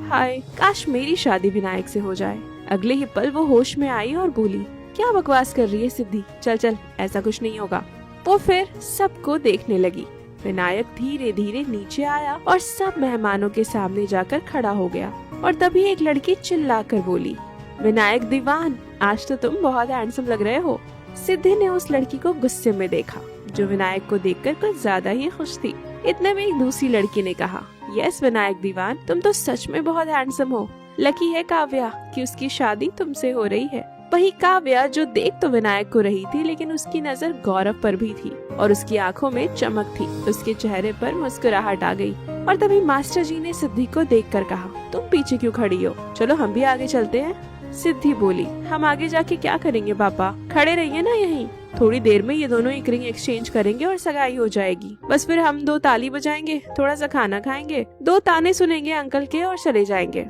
हाय, काश मेरी शादी विनायक से हो जाए। अगले ही पल वो होश में आई और बोली, क्या बकवास कर रही है सिद्धि, चल चल, ऐसा कुछ नहीं होगा। वो फिर सबको देखने लगी। विनायक धीरे धीरे नीचे आया और सब मेहमानों के सामने जाकर खड़ा हो गया और तभी एक लड़की चिल्लाकर बोली, विनायक दीवान, आज तो तुम बहुत हैंडसम लग रहे हो। सिद्धि ने उस लड़की को गुस्से में देखा जो विनायक को देखकर कुछ ज्यादा ही खुश थी। इतने में एक दूसरी लड़की ने कहा, यस विनायक दीवान, तुम तो सच में बहुत हैंडसम हो। लकी है काव्या कि उसकी शादी तुमसे हो रही है। वही काव्या जो देख तो विनायक को रही थी, लेकिन उसकी नजर गौरव पर भी थी और उसकी आंखों में चमक थी। उसके चेहरे पर मुस्कुराहट आ गई और तभी मास्टर जी ने सिद्धि को देखकर कहा, तुम पीछे क्यों खड़ी हो, चलो हम भी आगे चलते हैं। सिद्धि बोली, हम आगे जाके क्या करेंगे पापा, खड़े रहिए ना यहीं, थोड़ी देर में ये दोनों एक रिंग एक्सचेंज करेंगे और सगाई हो जाएगी। बस फिर हम 2 ताली बजाएंगे, थोड़ा सा खाना खाएंगे, 2 ताने सुनेंगे अंकल के और चले जाएंगे।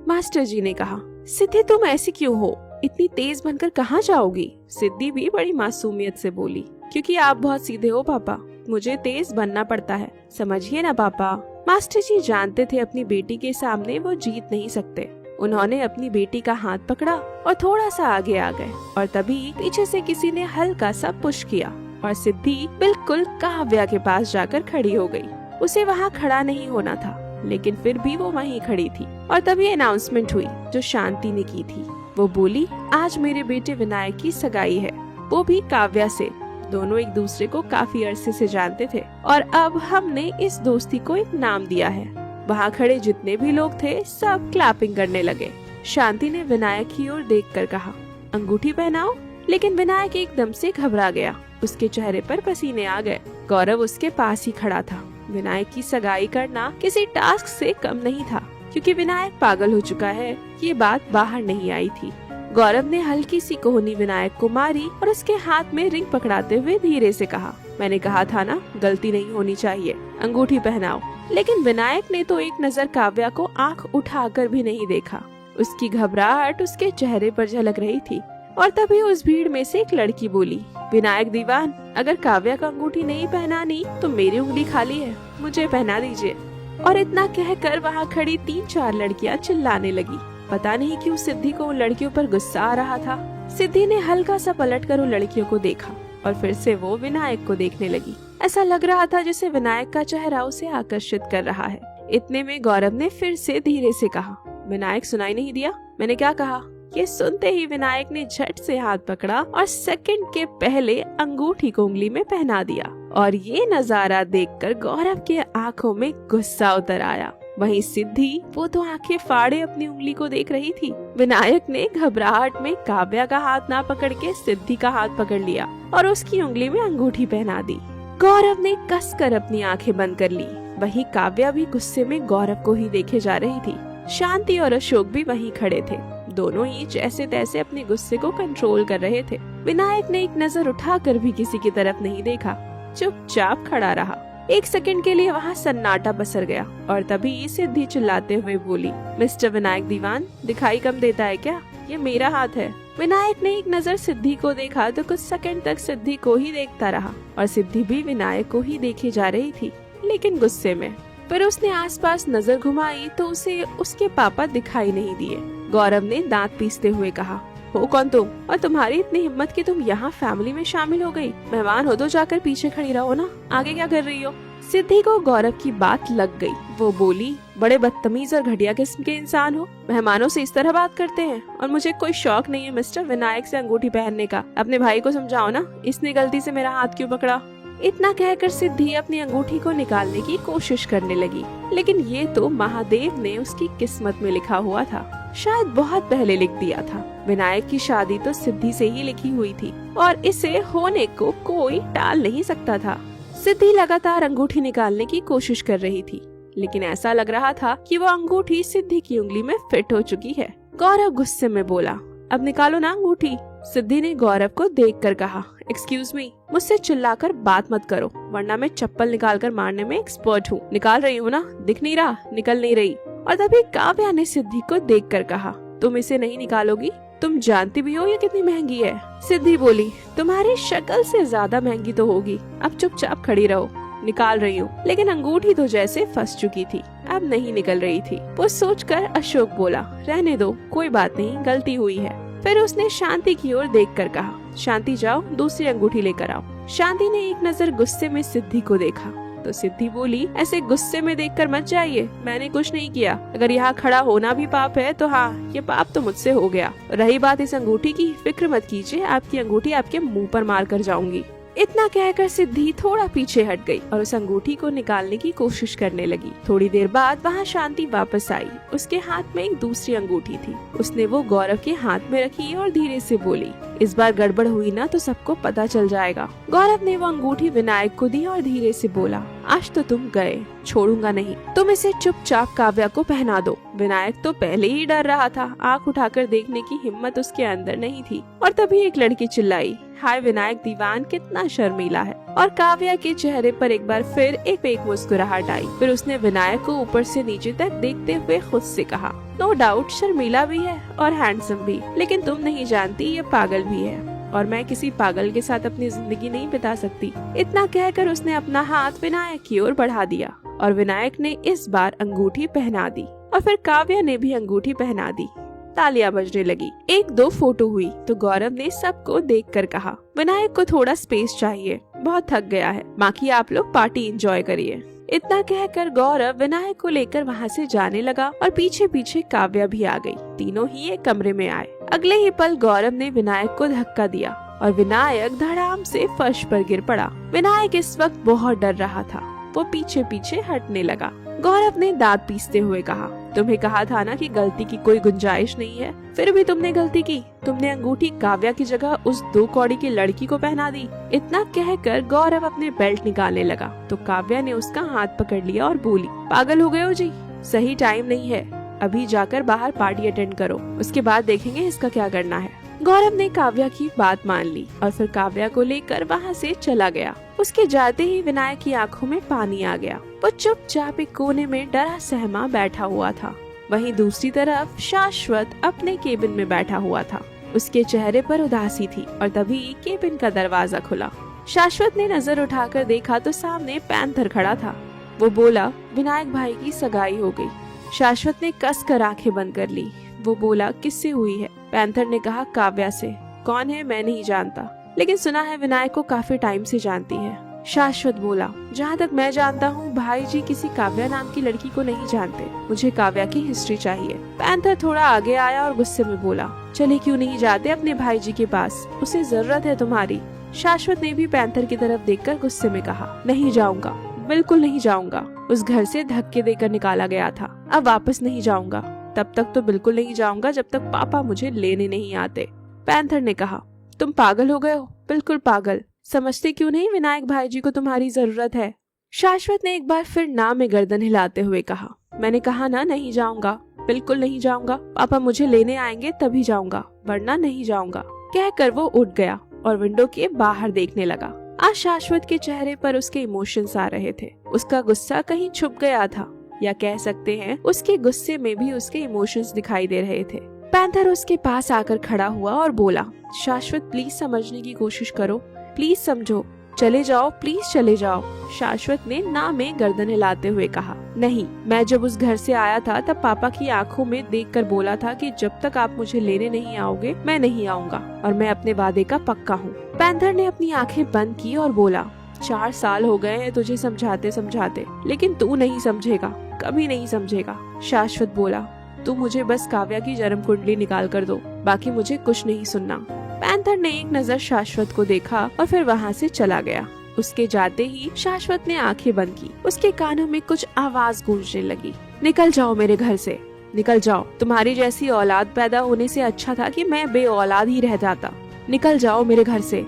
मास्टर जी ने कहा, सिद्धि तुम ऐसी क्यों हो, इतनी तेज बनकर कहाँ जाओगी। सिद्धि भी बड़ी मासूमियत से बोली, क्योंकि आप बहुत सीधे हो पापा, मुझे तेज बनना पड़ता है, समझिए ना पापा। मास्टर जी जानते थे अपनी बेटी के सामने वो जीत नहीं सकते। उन्होंने अपनी बेटी का हाथ पकड़ा और थोड़ा सा आगे आ गए और तभी पीछे से किसी ने हल्का सा पुश किया और सिद्धि बिल्कुल काव्या के पास जाकर खड़ी हो गई। उसे वहाँ खड़ा नहीं होना था, लेकिन फिर भी वो वहीं खड़ी थी। और तभी अनाउंसमेंट हुई जो शांति ने की थी। वो बोली, आज मेरे बेटे विनायक की सगाई है, वो भी काव्या से। दोनों एक दूसरे को काफी अरसे से जानते थे और अब हमने इस दोस्ती को एक नाम दिया है। वहाँ खड़े जितने भी लोग थे सब क्लैपिंग करने लगे। शांति ने विनायक की ओर देखकर कहा, अंगूठी पहनाओ। लेकिन विनायक एकदम से घबरा गया, उसके चेहरे पर पसीने आ गए। गौरव उसके पास ही खड़ा था। विनायक की सगाई करना किसी टास्क से कम नहीं था, क्योंकि विनायक पागल हो चुका है, ये बात बाहर नहीं आई थी। गौरव ने हल्की सी कोहनी विनायक को मारी और उसके हाथ में रिंग पकड़ाते हुए धीरे से कहा, मैंने कहा था ना, गलती नहीं होनी चाहिए, अंगूठी पहनाओ। लेकिन विनायक ने तो एक नजर काव्या को आंख उठाकर भी नहीं देखा। उसकी घबराहट उसके चेहरे पर झलक रही थी। और तभी उस भीड़ में से एक लड़की बोली, विनायक दीवान, अगर काव्या का अंगूठी नहीं पहनानी तो मेरी उंगली खाली है, मुझे पहना दीजिए। और इतना कहकर वहाँ खड़ी 3-4 लड़कियाँ चिल्लाने लगी। पता नहीं क्यों सिद्धि को उन लड़कियों पर गुस्सा आ रहा था। सिद्धि ने हल्का सा पलटकर उन लड़कियों को देखा और फिर से वो विनायक को देखने लगी। ऐसा लग रहा था जैसे विनायक का चेहरा उसे आकर्षित कर रहा है। इतने में गौरव ने फिर से धीरे से कहा, विनायक सुनाई नहीं दिया, मैंने क्या कहा। ये सुनते ही विनायक ने झट से हाथ पकड़ा और सेकंड के पहले अंगूठी को उंगली में पहना दिया। और ये नजारा देखकर गौरव के आंखों में गुस्सा उतर आया। वहीं सिद्धि, वो तो आंखें फाड़े अपनी उंगली को देख रही थी। विनायक ने घबराहट में काव्या का हाथ ना पकड़ के सिद्धि का हाथ पकड़ लिया और उसकी उंगली में अंगूठी पहना दी। गौरव ने कसकर अपनी आंखें बंद कर ली। वहीं काव्या भी गुस्से में गौरव को ही देखे जा रही थी। शांति और अशोक भी वहीं खड़े थे। दोनों ही जैसे तैसे अपने गुस्से को कंट्रोल कर रहे थे। विनायक ने एक नजर उठाकर भी किसी की तरफ नहीं देखा, चुपचाप खड़ा रहा। 1 सेकंड के लिए वहाँ सन्नाटा पसर गया और तभी सिद्धि चिल्लाते हुए बोली, मिस्टर विनायक दीवान, दिखाई कम देता है क्या, ये मेरा हाथ है। विनायक ने एक नजर सिद्धि को देखा तो कुछ सेकंड तक सिद्धि को ही देखता रहा और सिद्धि भी विनायक को ही देखे जा रही थी, लेकिन गुस्से में। फिर उसने आसपास नजर घुमाई तो उसे उसके पापा दिखाई नहीं दिए। गौरव ने दांत पीसते हुए कहा, हो कौन तुम, और तुम्हारी इतनी हिम्मत कि तुम यहाँ फैमिली में शामिल हो गई। मेहमान हो तो जाकर पीछे खड़ी रहो ना, आगे क्या कर रही हो। सिद्धि को गौरव की बात लग गई। वो बोली, बड़े बदतमीज और घटिया किस्म के इंसान हो, मेहमानों से इस तरह बात करते हैं। और मुझे कोई शौक नहीं है मिस्टर विनायक से अंगूठी पहनने का। अपने भाई को समझाओ ना, इसने गलती से मेरा हाथ क्यों पकड़ा। इतना कहकर सिद्धि अपनी अंगूठी को निकालने की कोशिश करने लगी, लेकिन ये तो महादेव ने उसकी किस्मत में लिखा हुआ था, शायद बहुत पहले लिख दिया था। विनायक की शादी तो सिद्धि से ही लिखी हुई थी और इसे होने को कोई टाल नहीं सकता था। सिद्धि लगातार अंगूठी निकालने की कोशिश कर रही थी, लेकिन ऐसा लग रहा था कि वो अंगूठी सिद्धि की उंगली में फिट हो चुकी है। गौरव गुस्से में बोला, अब निकालो ना अंगूठी। सिद्धि ने गौरव को देखकर कहा, एक्सक्यूज मी, मुझसे चिल्लाकर बात मत करो, वरना मैं चप्पल निकालकर मारने में एक्सपर्ट हूँ। निकाल रही हूँ ना, दिख नहीं रहा, निकल नहीं रही। और तभी काव्या ने सिद्धि को देखकर कहा, तुम इसे नहीं निकालोगी, तुम जानती भी हो ये कितनी महंगी है। सिद्धि बोली, तुम्हारी शक्ल से ज्यादा महंगी तो होगी, अब चुपचाप खड़ी रहो। निकाल रही हूँ, लेकिन अंगूठी तो जैसे फंस चुकी थी, अब नहीं निकल रही थी। वो सोचकर अशोक बोला, रहने दो, कोई बात नहीं, गलती हुई है। फिर उसने शांति की ओर देखकर कहा, शांति जाओ दूसरी अंगूठी लेकर आओ। शांति ने एक नजर गुस्से में सिद्धि को देखा तो सिद्धि बोली, ऐसे गुस्से में देखकर मत जाइए, मैंने कुछ नहीं किया। अगर यहाँ खड़ा होना भी पाप है तो हाँ, ये पाप तो मुझसे हो गया। रही बात इस अंगूठी की, फिक्र मत कीजिए, आपकी अंगूठी आपके मुंह पर मार कर जाऊंगी। इतना कहकर सिद्धि थोड़ा पीछे हट गई और उस अंगूठी को निकालने की कोशिश करने लगी। थोड़ी देर बाद वहाँ शांति वापस आई। उसके हाथ में एक दूसरी अंगूठी थी। उसने वो गौरव के हाथ में रखी और धीरे से बोली, इस बार गड़बड़ हुई ना तो सबको पता चल जाएगा। गौरव ने वो अंगूठी विनायक को दी और धीरे से बोला, आज तो तुम गए, छोड़ूंगा नहीं। तुम इसे चुपचाप काव्या को पहना दो। विनायक तो पहले ही डर रहा था, आंख उठाकर देखने की हिम्मत उसके अंदर नहीं थी। और तभी एक लड़की चिल्लाई, हाय विनायक दीवान कितना शर्मीला है। और काव्या के चेहरे पर एक बार फिर एक फेक मुस्कुराहट आई। फिर उसने विनायक को ऊपर से नीचे तक देखते हुए खुद से कहा, नो डाउट शर्मीला भी है और हैंडसम भी, लेकिन तुम नहीं जानती ये पागल भी है और मैं किसी पागल के साथ अपनी जिंदगी नहीं बिता सकती। इतना कहकर उसने अपना हाथ विनायक की ओर बढ़ा दिया और विनायक ने इस बार अंगूठी पहना दी और फिर काव्या ने भी अंगूठी पहना दी। तालियां बजने लगी। 1-2 फोटो हुई तो गौरव ने सबको देखकर कहा, विनायक को थोड़ा स्पेस चाहिए, बहुत थक गया है, बाकी आप लोग पार्टी एंजॉय करिए। इतना कहकर गौरव विनायक को लेकर वहाँ से जाने लगा और पीछे पीछे काव्या भी आ गई। तीनों ही एक कमरे में आए। अगले ही पल गौरव ने विनायक को धक्का दिया और विनायक धड़ाम से फर्श पर गिर पड़ा। विनायक इस वक्त बहुत डर रहा था। वो पीछे पीछे हटने लगा। गौरव ने दांत पीसते हुए कहा, तुम्हें कहा था ना कि गलती की कोई गुंजाइश नहीं है, फिर भी तुमने गलती की। तुमने अंगूठी काव्या की जगह उस 2 कौड़ी की लड़की को पहना दी। इतना कहकर गौरव अपने बेल्ट निकालने लगा तो काव्या ने उसका हाथ पकड़ लिया और बोली, पागल हो गए हो जी, सही टाइम नहीं है, अभी जाकर बाहर पार्टी अटेंड करो, उसके बाद देखेंगे इसका क्या करना है। गौरव ने काव्या की बात मान ली और फिर काव्या को लेकर वहाँ से चला गया। उसके जाते ही विनायक की आंखों में पानी आ गया। वो चुपचाप एक कोने में डरा सहमा बैठा हुआ था। वहीं दूसरी तरफ शाश्वत अपने केबिन में बैठा हुआ था। उसके चेहरे पर उदासी थी और तभी केबिन का दरवाजा खुला। शाश्वत ने नजर उठाकर देखा तो सामने पैंथर खड़ा था। वो बोला, विनायक भाई की सगाई हो गई। शाश्वत ने कसकर आंखें बंद कर ली। वो बोला, किससे हुई है? पैंथर ने कहा, काव्या से। कौन है मैं नहीं जानता, लेकिन सुना है विनायक को काफी टाइम से जानती है। शाश्वत बोला, जहाँ तक मैं जानता हूँ भाई जी किसी काव्या नाम की लड़की को नहीं जानते, मुझे काव्या की हिस्ट्री चाहिए। पैंथर थोड़ा आगे आया और गुस्से में बोला, चले क्यों नहीं जाते अपने भाई जी के पास, उसे जरूरत है तुम्हारी। शाश्वत ने भी पैंथर की तरफ देखकर गुस्से में कहा, नहीं जाऊंगा, बिल्कुल नहीं जाऊंगा। उस घर से धक्के देकर निकाला गया था, अब वापस नहीं जाऊंगा। तब तक तो बिल्कुल नहीं जाऊंगा जब तक पापा मुझे लेने नहीं आते। पैंथर ने कहा, तुम पागल हो गए हो, बिल्कुल पागल। समझते क्यों नहीं विनायक भाई जी को तुम्हारी जरूरत है। शाश्वत ने एक बार फिर ना में गर्दन हिलाते हुए कहा, मैंने कहा ना नहीं जाऊंगा, बिल्कुल नहीं जाऊंगा। पापा मुझे लेने आएंगे तभी जाऊंगा, वरना नहीं जाऊंगा। कहकर वो उठ गया और विंडो के बाहर देखने लगा। आज शाश्वत के चेहरे पर उसके इमोशंस आ रहे थे। उसका गुस्सा कहीं छुप गया था, या कह सकते हैं उसके गुस्से में भी उसके इमोशंस दिखाई दे रहे थे। पैंथर उसके पास आकर खड़ा हुआ और बोला, शाश्वत प्लीज समझने की कोशिश करो, प्लीज समझो, चले जाओ, प्लीज चले जाओ। शाश्वत ने ना में गर्दन हिलाते हुए कहा, नहीं, मैं जब उस घर से आया था तब पापा की आंखों में देखकर बोला था कि जब तक आप मुझे लेने नहीं आओगे मैं नहीं आऊंगा, और मैं अपने वादे का पक्का हूँ। पैंथर ने अपनी आंखें बंद की और बोला, 4 साल हो गए हैं तुझे समझाते समझाते, लेकिन तू नहीं समझेगा, कभी नहीं समझेगा। शाश्वत बोला, तू मुझे बस काव्या की जन्म कुंडली निकाल कर दो, बाकी मुझे कुछ नहीं सुनना। पैंथर ने एक नजर शाश्वत को देखा और फिर वहाँ से चला गया। उसके जाते ही शाश्वत ने आंखें बंद की। उसके कानों में कुछ आवाज गूंजने लगी, निकल जाओ मेरे घर से, निकल जाओ, तुम्हारी जैसी औलाद पैदा होने से अच्छा था कि मैं बे औलाद ही रह जाता। निकल जाओ मेरे घर से,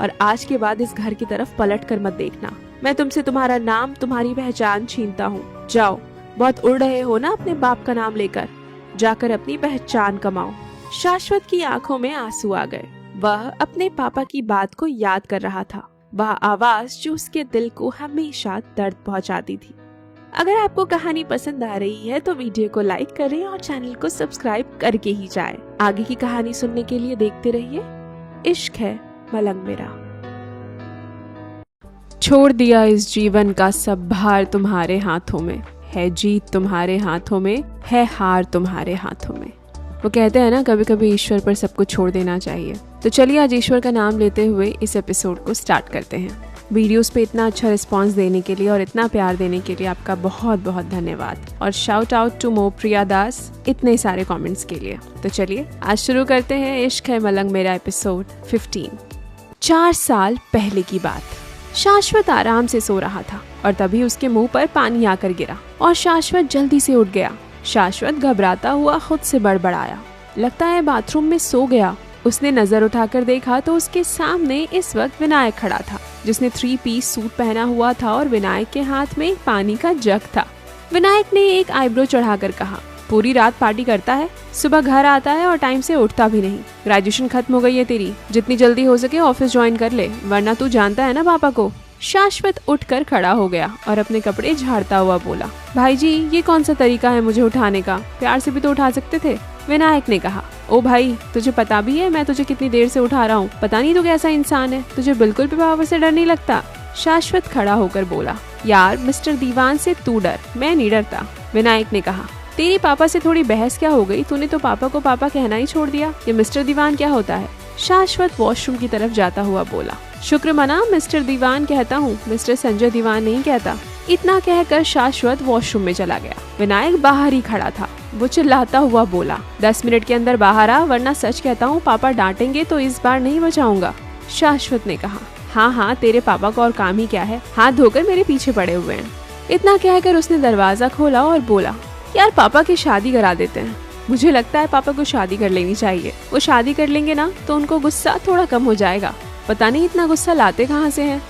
और आज के बाद इस घर की तरफ पलट कर मत देखना। मैं तुमसे तुम्हारा नाम, तुम्हारी पहचान छीनता हूँ। जाओ, बहुत उड़ रहे हो ना अपने बाप का नाम लेकर, जाकर अपनी पहचान कमाओ। शाश्वत की आंखों में आंसू आ गए। वह अपने पापा की बात को याद कर रहा था, वह आवाज जो उसके दिल को हमेशा दर्द पहुंचाती थी। अगर आपको कहानी पसंद आ रही है तो वीडियो को लाइक करें और चैनल को सब्सक्राइब करके ही जाएं। आगे की कहानी सुनने के लिए देखते रहिए इश्क है मलंग मेरा। छोड़ दिया इस जीवन का सब भार तुम्हारे हाथों में, है जीत तुम्हारे हाथों में, है हार तुम्हारे हाथों में। वो कहते हैं ना, कभी कभी ईश्वर पर सब कुछ छोड़ देना चाहिए। तो चलिए आज ईश्वर का नाम लेते हुए इस एपिसोड को स्टार्ट करते हैं। वीडियोस पे इतना अच्छा रिस्पांस देने के लिए और इतना प्यार देने के लिए आपका बहुत बहुत धन्यवाद, और शाउट आउट टू मोप्रिया दास इतने सारे कमेंट्स के लिए। तो चलिए आज शुरू करते हैं इश्क है मलंग मेरा एपिसोड 15। 4 साल पहले की बात। शाश्वत आराम से सो रहा था और तभी उसके मुंह पर पानी आकर गिरा और शाश्वत जल्दी से उठ गया। शाश्वत घबराता हुआ खुद से बड़बड़ाया, लगता है बाथरूम में सो गया। उसने नजर उठाकर देखा तो उसके सामने इस वक्त विनायक खड़ा था, जिसने 3 पीस सूट पहना हुआ था और विनायक के हाथ में पानी का जग था। विनायक ने एक आईब्रो चढ़ाकर कहा, पूरी रात पार्टी करता है, सुबह घर आता है और टाइम से उठता भी नहीं। ग्रेजुएशन खत्म हो गई है तेरी, जितनी जल्दी हो सके ऑफिस ज्वाइन कर ले, वरना तू जानता है ना पापा को। शाश्वत उठकर खड़ा हो गया और अपने कपड़े झाड़ता हुआ बोला, भाई जी ये कौन सा तरीका है मुझे उठाने का, प्यार से भी तो उठा सकते थे। विनायक ने कहा, ओ भाई तुझे पता भी है मैं तुझे कितनी देर से उठा रहा हूँ, पता नहीं तू कैसा इंसान है, तुझे बिल्कुल भी पापा से डर नहीं लगता। शाश्वत खड़ा होकर बोला, यार मिस्टर दीवान से तू डर, मैं नहीं डरता। विनायक ने कहा, तेरी पापा से थोड़ी बहस क्या हो गई, तूने तो पापा को पापा कहना ही छोड़ दिया, ये मिस्टर दीवान क्या होता है। शाश्वत वॉशरूम की तरफ जाता हुआ बोला, शुक्र मना मिस्टर दीवान कहता हूँ, मिस्टर संजय दीवान नहीं कहता। इतना कहकर शाश्वत वॉशरूम में चला गया। विनायक बाहर ही खड़ा था, वो चिल्लाता हुआ बोला, 10 मिनट के अंदर बाहर आ, वरना सच कहता हूँ पापा डांटेंगे तो इस बार नहीं बचाऊंगा। शाश्वत ने कहा, हाँ हाँ तेरे पापा को और काम ही क्या है, हाथ धोकर मेरे पीछे पड़े हुए हैं। इतना कहकर उसने दरवाजा खोला और बोला, यार पापा की शादी करा देते हैं, मुझे लगता है पापा को शादी कर लेनी चाहिए, वो शादी कर लेंगे ना तो उनको गुस्सा थोड़ा कम हो जाएगा, पता नहीं इतना गुस्सा लाते कहाँ से हैं।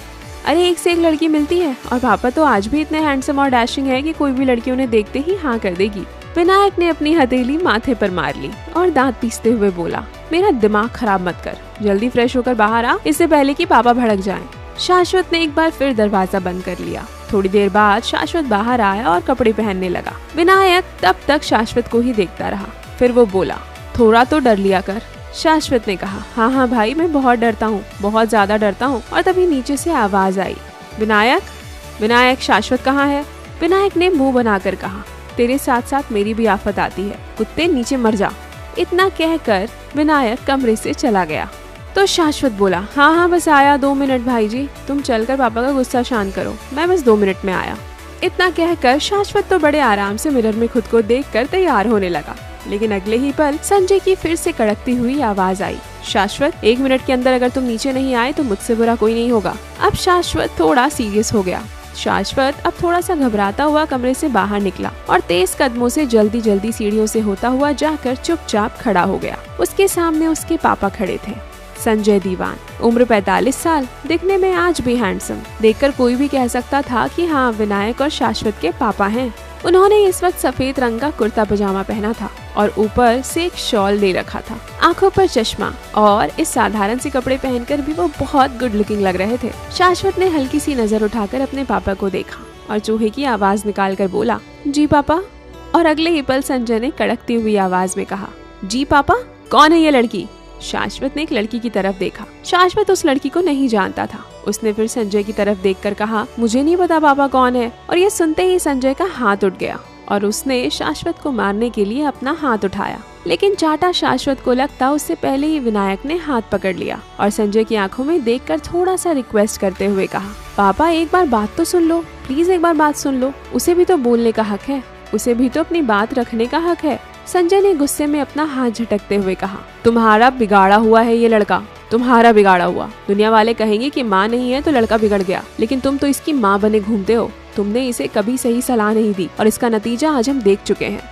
अरे एक से एक लड़की मिलती है और पापा तो आज भी इतने हैंडसम और डैशिंग है कि कोई भी लड़की उन्हें देखते ही हाँ कर देगी। विनायक ने अपनी हथेली माथे पर मार ली और दांत पीसते हुए बोला, मेरा दिमाग खराब मत कर, जल्दी फ्रेश होकर बाहर आ, इससे पहले कि पापा भड़क जाएं। शाश्वत ने एक बार फिर दरवाजा बंद कर लिया। थोड़ी देर बाद शाश्वत बाहर आया और कपड़े पहनने लगा। विनायक तब तक शाश्वत को ही देखता रहा, फिर वो बोला, थोड़ा तो डर लिया कर। शाश्वत ने कहा, हाँ हाँ भाई मैं बहुत डरता हूँ, बहुत ज्यादा डरता हूँ। और तभी नीचे से आवाज आई, विनायक विनायक शाश्वत कहाँ है। विनायक ने मुंह बनाकर कहा, तेरे साथ साथ मेरी भी आफत आती है, कुत्ते नीचे मर जा। इतना कहकर विनायक कमरे से चला गया। तो शाश्वत बोला, हाँ हाँ बस आया, 2 मिनट भाई जी, तुम चलकर पापा का गुस्सा शांत करो, मैं बस 2 मिनट में आया। इतना कहकर शाश्वत तो बड़े आराम से मिरर में खुद को देखकर तैयार होने लगा, लेकिन अगले ही पल संजय की फिर से कड़कती हुई आवाज आई, शाश्वत 1 मिनट के अंदर अगर तुम नीचे नहीं आए तो मुझसे बुरा कोई नहीं होगा। अब शाश्वत थोड़ा सीरियस हो गया। शाश्वत अब थोड़ा सा घबराता हुआ कमरे से बाहर निकला और तेज कदमों से जल्दी जल्दी सीढ़ियों से होता हुआ जाकर चुपचाप खड़ा हो गया। उसके सामने उसके पापा खड़े थे, संजय दीवान, उम्र 45 साल, दिखने में आज भी हैंडसम। देखकर कोई भी कह सकता था कि हाँ विनायक और शाश्वत के पापा हैं। उन्होंने इस वक्त सफेद रंग का कुर्ता पजामा पहना था और ऊपर से एक शॉल ले रखा था, आंखों पर चश्मा, और इस साधारण से कपड़े पहनकर भी वो बहुत गुड लुकिंग लग रहे थे। शाश्वत ने हल्की सी नजर उठाकर अपने पापा को देखा और चूहे की आवाज निकालकर बोला, जी पापा। और अगले ही पल संजय ने कड़कती हुई आवाज में कहा, जी पापा। कौन है ये लड़की। शाश्वत ने एक लड़की की तरफ देखा। शाश्वत उस लड़की को नहीं जानता था। उसने फिर संजय की तरफ देखकर कहा, मुझे नहीं पता पापा कौन है। और ये सुनते ही संजय का हाथ उठ गया और उसने शाश्वत को मारने के लिए अपना हाथ उठाया, लेकिन चाटा शाश्वत को लगता उससे पहले ही विनायक ने हाथ पकड़ लिया और संजय की आंखों में देखकर थोड़ा सा रिक्वेस्ट करते हुए कहा, पापा एक बार बात तो सुन लो, प्लीज एक बार बात सुन लो, उसे भी तो बोलने का हक है, उसे भी तो अपनी बात रखने का हक है। संजय ने गुस्से में अपना हाथ झटकते हुए कहा, तुम्हारा बिगाड़ा हुआ है ये लड़का, तुम्हारा बिगाड़ा हुआ। दुनिया वाले कहेंगे कि माँ नहीं है तो लड़का बिगड़ गया, लेकिन तुम तो इसकी माँ बने घूमते हो। तुमने इसे कभी सही सलाह नहीं दी और इसका नतीजा आज हम देख चुके हैं।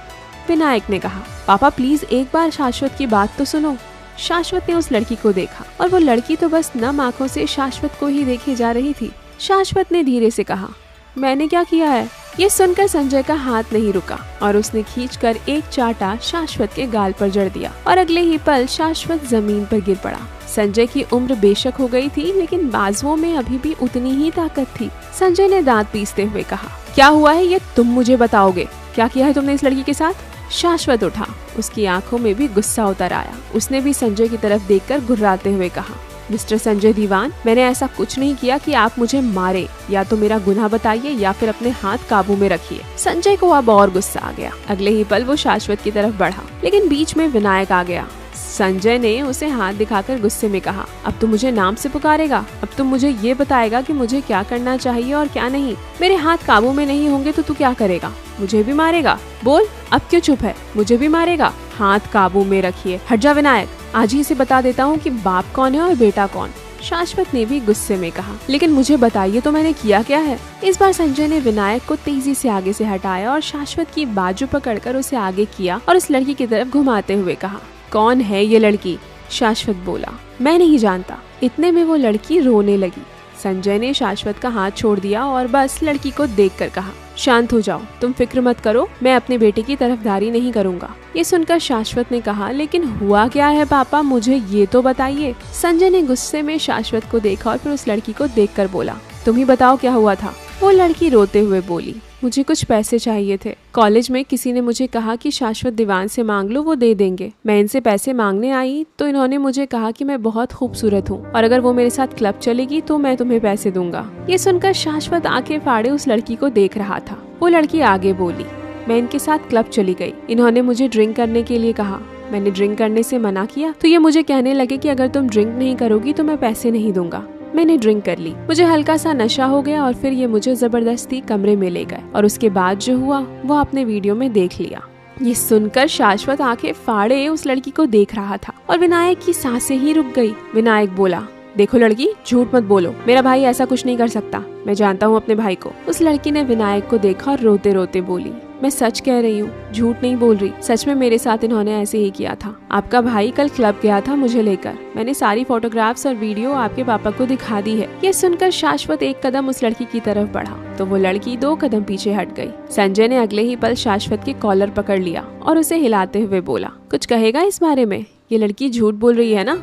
विनायक ने कहा, पापा प्लीज एक बार शाश्वत की बात तो सुनो। शाश्वत ने उस लड़की को देखा और वो लड़की तो बस नम आंखों से शाश्वत को ही देखे जा रही थी। शाश्वत ने धीरे से कहा, मैंने क्या किया है। ये सुनकर संजय का हाथ नहीं रुका और उसने खींचकर एक चाटा शाश्वत के गाल पर जड़ दिया और अगले ही पल शाश्वत जमीन पर गिर पड़ा। संजय की उम्र बेशक हो गई थी, लेकिन बाजुओं में अभी भी उतनी ही ताकत थी। संजय ने दांत पीसते हुए कहा, क्या हुआ है ये तुम मुझे बताओगे, क्या किया है तुमने इस लड़की के साथ। शाश्वत उठा, उसकी आंखों में भी गुस्सा उतर आया। उसने भी संजय की तरफ देखकर घुर्राते हुए कहा, मिस्टर संजय दीवान, मैंने ऐसा कुछ नहीं किया कि आप मुझे मारे। या तो मेरा गुनाह बताइए या फिर अपने हाथ काबू में रखिए। संजय को अब और गुस्सा आ गया। अगले ही पल वो शाश्वत की तरफ बढ़ा, लेकिन बीच में विनायक आ गया। संजय ने उसे हाथ दिखाकर गुस्से में कहा, अब तुम मुझे नाम से पुकारेगा, अब तुम मुझे ये बताएगा कि मुझे क्या करना चाहिए और क्या नहीं। मेरे हाथ काबू में नहीं होंगे तो तू क्या करेगा, मुझे भी मारेगा। बोल, अब क्यों चुप है, मुझे भी मारेगा। हाथ काबू में रखिए, हट जा विनायक, आज ही से बता देता हूँ कि बाप कौन है और बेटा कौन। शाश्वत ने भी गुस्से में कहा, लेकिन मुझे बताइए तो मैंने किया क्या है। इस बार संजय ने विनायक को तेजी से आगे से हटाया और शाश्वत की बाजू पकड़कर उसे आगे किया और उस लड़की की तरफ घुमाते हुए कहा, कौन है ये लड़की? शाश्वत बोला, मैं नहीं जानता। इतने में वो लड़की रोने लगी। संजय ने शाश्वत का हाथ छोड़ दिया और बस लड़की को देखकर कहा, शांत हो जाओ, तुम फिक्र मत करो, मैं अपने बेटे की तरफदारी नहीं करूंगा। ये सुनकर शाश्वत ने कहा, लेकिन हुआ क्या है पापा, मुझे ये तो बताइए। संजय ने गुस्से में शाश्वत को देखा और फिर उस लड़की को देखकर बोला, तुम ही बताओ क्या हुआ था। वो लड़की रोते हुए बोली, मुझे कुछ पैसे चाहिए थे। कॉलेज में किसी ने मुझे कहा कि शाश्वत दीवान से मांग लो, वो दे देंगे। मैं इनसे पैसे मांगने आई तो इन्होंने मुझे कहा कि मैं बहुत खूबसूरत हूँ और अगर वो मेरे साथ क्लब चलेगी तो मैं तुम्हें पैसे दूंगा। ये सुनकर शाश्वत आंखें फाड़े उस लड़की को देख रहा था। वो लड़की आगे बोली, मैं इनके साथ क्लब चली गई। इन्होंने मुझे ड्रिंक करने के लिए कहा। मैंने ड्रिंक करने से मना किया तो ये मुझे कहने लगे कि अगर तुम ड्रिंक नहीं करोगी तो मैं पैसे नहीं दूंगा। मैंने ड्रिंक कर ली, मुझे हल्का सा नशा हो गया और फिर ये मुझे जबरदस्ती कमरे में ले गए और उसके बाद जो हुआ वो आपने वीडियो में देख लिया। ये सुनकर शाश्वत आंखें फाड़े उस लड़की को देख रहा था और विनायक की सांसें ही रुक गई। विनायक बोला, देखो लड़की, झूठ मत बोलो, मेरा भाई ऐसा कुछ नहीं कर सकता, मैं जानता हूँ अपने भाई को। उस लड़की ने विनायक को देखा और रोते रोते बोली, मैं सच कह रही हूँ, झूठ नहीं बोल रही। सच में मेरे साथ इन्होंने ऐसे ही किया था। आपका भाई कल क्लब गया था मुझे लेकर। मैंने सारी फोटोग्राफ्स और वीडियो आपके पापा को दिखा दी है। ये सुनकर शाश्वत एक कदम उस लड़की की तरफ बढ़ा तो वो लड़की 2 कदम पीछे हट गई। संजय ने अगले ही पल शाश्वत के कॉलर पकड़ लिया और उसे हिलाते हुए बोला, कुछ कहेगा इस बारे में? ये लड़की झूठ बोल रही है ना?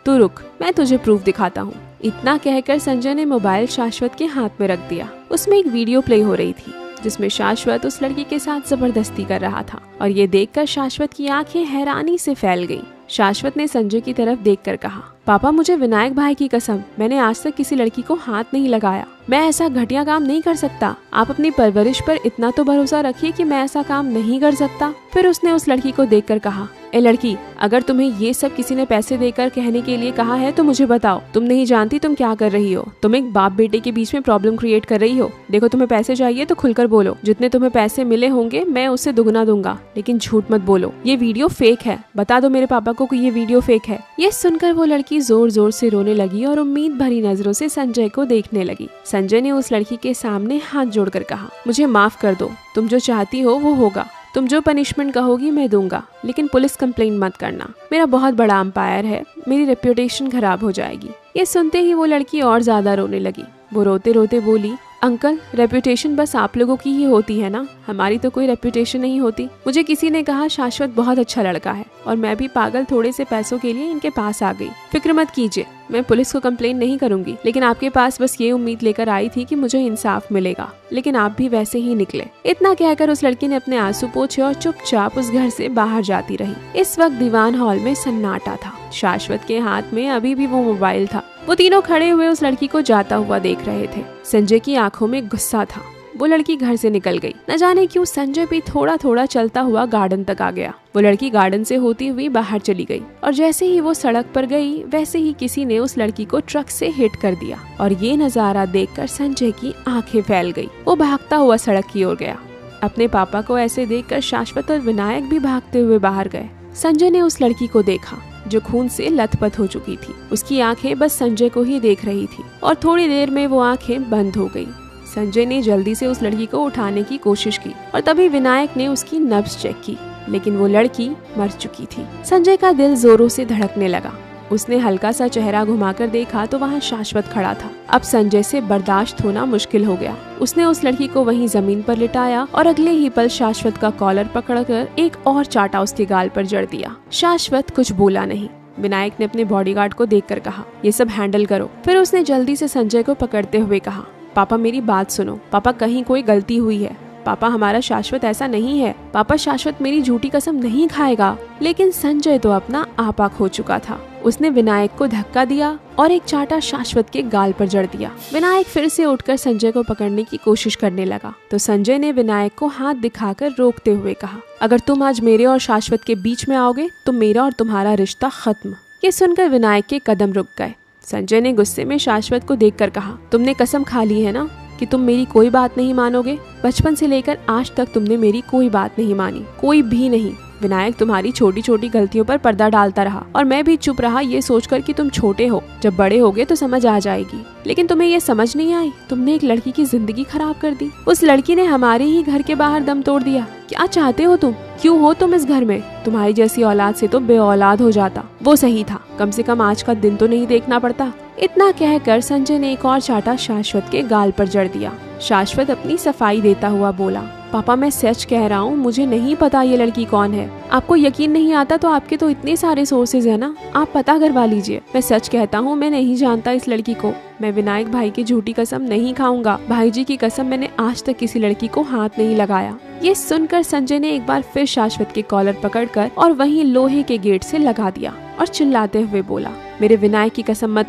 तू रुक, मैं तुझे प्रूफ दिखाता हूँ। इतना कहकर संजय ने मोबाइल शाश्वत के हाथ में रख दिया। उसमें एक वीडियो प्ले हो रही थी जिसमें शाश्वत उस लड़की के साथ जबरदस्ती कर रहा था और ये देखकर शाश्वत की आंखें हैरानी से फैल गईं। शाश्वत ने संजय की तरफ देखकर कहा, पापा मुझे विनायक भाई की कसम, मैंने आज तक किसी लड़की को हाथ नहीं लगाया। मैं ऐसा घटिया काम नहीं कर सकता। आप अपनी परवरिश पर इतना तो भरोसा रखिए कि मैं ऐसा काम नहीं कर सकता। फिर उसने उस लड़की को देखकर कहा, ए लड़की, अगर तुम्हें ये सब किसी ने पैसे देकर कहने के लिए कहा है तो मुझे बताओ। तुम नहीं जानती तुम क्या कर रही हो। तुम एक बाप बेटे के बीच में प्रॉब्लम क्रिएट कर रही हो। देखो, तुम्हें पैसे चाहिए तो खुलकर बोलो। जितने तुम्हें पैसे मिले होंगे मैं उससे दुगना दूंगा, लेकिन झूठ मत बोलो। ये वीडियो फेक है, बता दो मेरे पापा को कि ये वीडियो फेक है। ये सुनकर वो लड़की जोर जोर से रोने लगी और उम्मीद भरी नजरों से संजय को देखने लगी। संजय ने उस लड़की के सामने हाथ जोड़कर कहा, मुझे माफ कर दो, तुम जो चाहती हो वो होगा। तुम जो पनिशमेंट कहोगी मैं दूंगा, लेकिन पुलिस कंप्लेंट मत करना। मेरा बहुत बड़ा एम्पायर है, मेरी रेप्यूटेशन खराब हो जाएगी। ये सुनते ही वो लड़की और ज्यादा रोने लगी। वो रोते रोते बोली, अंकल, रेप्यूटेशन बस आप लोगों की ही होती है ना, हमारी तो कोई रेप्यूटेशन नहीं होती। मुझे किसी ने कहा शाश्वत बहुत अच्छा लड़का है और मैं भी पागल थोड़े से पैसों के लिए इनके पास आ गई। फिक्र मत कीजिए, मैं पुलिस को कंप्लेन नहीं करूंगी, लेकिन आपके पास बस ये उम्मीद लेकर आई थी कि मुझे इंसाफ मिलेगा, लेकिन आप भी वैसे ही निकले। इतना कहकर उस लड़की ने अपने आंसू पोंछे और चुपचाप उस घर से बाहर जाती रही। इस वक्त दीवान हॉल में सन्नाटा था। शाश्वत के हाथ में अभी भी वो मोबाइल था। वो तीनों खड़े हुए उस लड़की को जाता हुआ देख रहे थे। संजय की आंखों में गुस्सा था। वो लड़की घर से निकल गई। न जाने क्यों संजय भी थोड़ा थोड़ा चलता हुआ गार्डन तक आ गया। वो लड़की गार्डन से होती हुई बाहर चली गई और जैसे ही वो सड़क पर गई वैसे ही किसी ने उस लड़की को ट्रक से हिट कर दिया और ये नजारा देखकर संजय की आंखें फैल गई। वो भागता हुआ सड़क की ओर गया। अपने पापा को ऐसे देखकर शाश्वत और विनायक भी भागते हुए बाहर गए। संजय ने उस लड़की को देखा जो खून से लथपथ हो चुकी थी। उसकी आंखें बस संजय को ही देख रही थी और थोड़ी देर में वो आंखें बंद हो गई। संजय ने जल्दी से उस लड़की को उठाने की कोशिश की और तभी विनायक ने उसकी नब्ज चेक की, लेकिन वो लड़की मर चुकी थी। संजय का दिल जोरों से धड़कने लगा। उसने हल्का सा चेहरा घुमाकर देखा तो वहाँ शाश्वत खड़ा था। अब संजय से बर्दाश्त होना मुश्किल हो गया। उसने उस लड़की को वहीं जमीन पर लिटाया और अगले ही पल शाश्वत का कॉलर पकड़कर एक और चाटा उसके गाल पर जड़ दिया। शाश्वत कुछ बोला नहीं। विनायक ने अपने बॉडीगार्ड को देखकर कहा, ये सब हैंडल करो। फिर उसने जल्दी से संजय को पकड़ते हुए कहा, पापा मेरी बात सुनो। पापा, कहीं कोई गलती हुई है। पापा, हमारा शाश्वत ऐसा नहीं है। पापा, शाश्वत मेरी झूठी कसम नहीं खाएगा। लेकिन संजय तो अपना आपा खो चुका था। उसने विनायक को धक्का दिया और एक चाटा शाश्वत के गाल पर जड़ दिया। विनायक फिर से उठकर संजय को पकड़ने की कोशिश करने लगा तो संजय ने विनायक को हाथ दिखाकर रोकते हुए कहा, अगर तुम आज मेरे और शाश्वत के बीच में आओगे तो मेरा और तुम्हारा रिश्ता खत्म। ये सुनकर विनायक के कदम रुक गए। संजय ने गुस्से में शाश्वत को देखकर कहा, तुमने कसम खा ली है ना कि तुम मेरी कोई बात नहीं मानोगे। बचपन से लेकर आज तक तुमने मेरी कोई बात नहीं मानी, कोई भी नहीं। विनायक तुम्हारी छोटी छोटी गलतियों पर पर्दा डालता रहा और मैं भी चुप रहा, ये सोचकर कि तुम छोटे हो, जब बड़े होगे तो समझ आ जाएगी। लेकिन तुम्हें ये समझ नहीं आई, तुमने एक लड़की की जिंदगी खराब कर दी। उस लड़की ने हमारे ही घर के बाहर दम तोड़ दिया। क्या चाहते हो तुम? क्यों हो तुम इस घर में? तुम्हारी जैसी औलाद से तो बे औलाद हो जाता। वो सही था, कम से कम आज का दिन तो नहीं देखना पड़ता। इतना कहकर संजय ने एक और चाटा शाश्वत के गाल पर जड़ दिया। शाश्वत अपनी सफाई देता हुआ बोला, पापा मैं सच कह रहा हूँ, मुझे नहीं पता ये लड़की कौन है। आपको यकीन नहीं आता तो आपके तो इतने सारे सोर्सेज है ना, आप पता करवा लीजिए। मैं सच कहता हूँ, मैं नहीं जानता इस लड़की को। मैं विनायक भाई की झूठी कसम नहीं खाऊंगा। भाई जी की कसम, मैंने आज तक किसी लड़की को हाथ नहीं लगाया। ये सुनकर संजय ने एक बार फिर शाश्वत के कॉलर पकड़कर और वहीं लोहे के गेट से लगा दिया और चिल्लाते हुए बोला, मेरे विनायक की कसम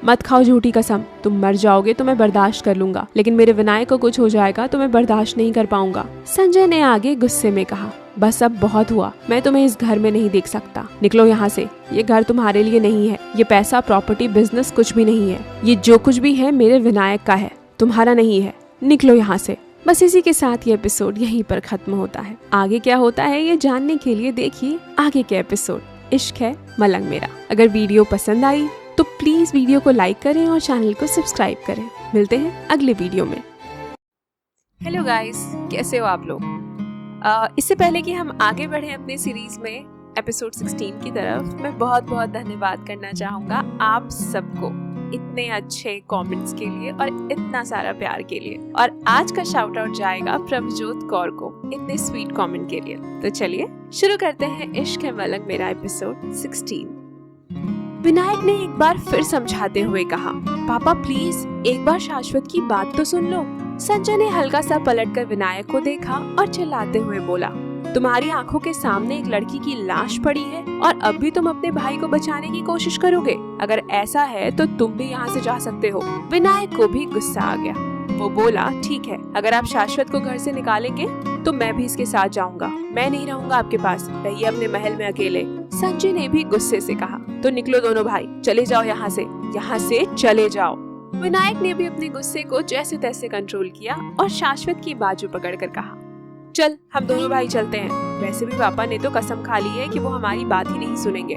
मत खाओ झूठी कसम। तुम मर जाओगे तो मैं बर्दाश्त कर लूंगा, लेकिन मेरे विनायक को कुछ हो जाएगा तो मैं बर्दाश्त नहीं कर पाऊंगा। संजय ने आगे गुस्से में कहा, बस अब बहुत हुआ, मैं तुम्हें इस घर में नहीं देख सकता। निकलो यहाँ से, ये घर तुम्हारे लिए नहीं है। ये पैसा, प्रॉपर्टी, बिजनेस कुछ भी नहीं है। ये जो कुछ भी है मेरे विनायक का है, तुम्हारा नहीं है। निकलो यहाँ से। बस इसी के साथ ये एपिसोड यहीं पर खत्म होता है। आगे क्या होता है ये जानने के लिए देखिए आगे के एपिसोड इश्क है मलंग मेरा। अगर वीडियो पसंद आई तो प्लीज वीडियो को लाइक करें और चैनल को सब्सक्राइब करें। मिलते हैं अगले वीडियो में। हेलो गाइस, कैसे हो आप लोग? इससे पहले कि हम आगे बढ़े अपने सीरीज में एपिसोड 16 की तरफ, मैं बहुत बहुत धन्यवाद करना चाहूँगा आप सबको इतने अच्छे कमेंट्स के लिए और इतना सारा प्यार के लिए। और आज का शाउट आउट जाएगा प्रभजोत कौर को इतने स्वीट कमेंट के लिए। तो चलिए शुरू करते हैं इश्क है मलंग मेरा एपिसोड 16। विनायक ने एक बार फिर समझाते हुए कहा, पापा प्लीज एक बार शाश्वत की बात तो सुन लो। संजय ने हल्का सा पलटकर विनायक को देखा और चिल्लाते हुए बोला, तुम्हारी आंखों के सामने एक लड़की की लाश पड़ी है और अब भी तुम अपने भाई को बचाने की कोशिश करोगे? अगर ऐसा है तो तुम भी यहाँ से जा सकते हो। विनायक को भी गुस्सा आ गया। वो बोला, ठीक है, अगर आप शाश्वत को घर से निकालेंगे तो मैं भी इसके साथ जाऊंगा। मैं नहीं रहूंगा आपके पास, रहिए अपने महल में अकेले। संजय ने भी गुस्से से कहा, तो निकलो दोनों भाई, चले जाओ यहाँ से चले जाओ। विनायक ने भी अपने गुस्से को जैसे तैसे कंट्रोल किया और शाश्वत की बाजू पकड़कर कहा, चल हम दोनों भाई चलते हैं। वैसे भी पापा ने तो कसम खा ली है कि वो हमारी बात ही नहीं सुनेंगे।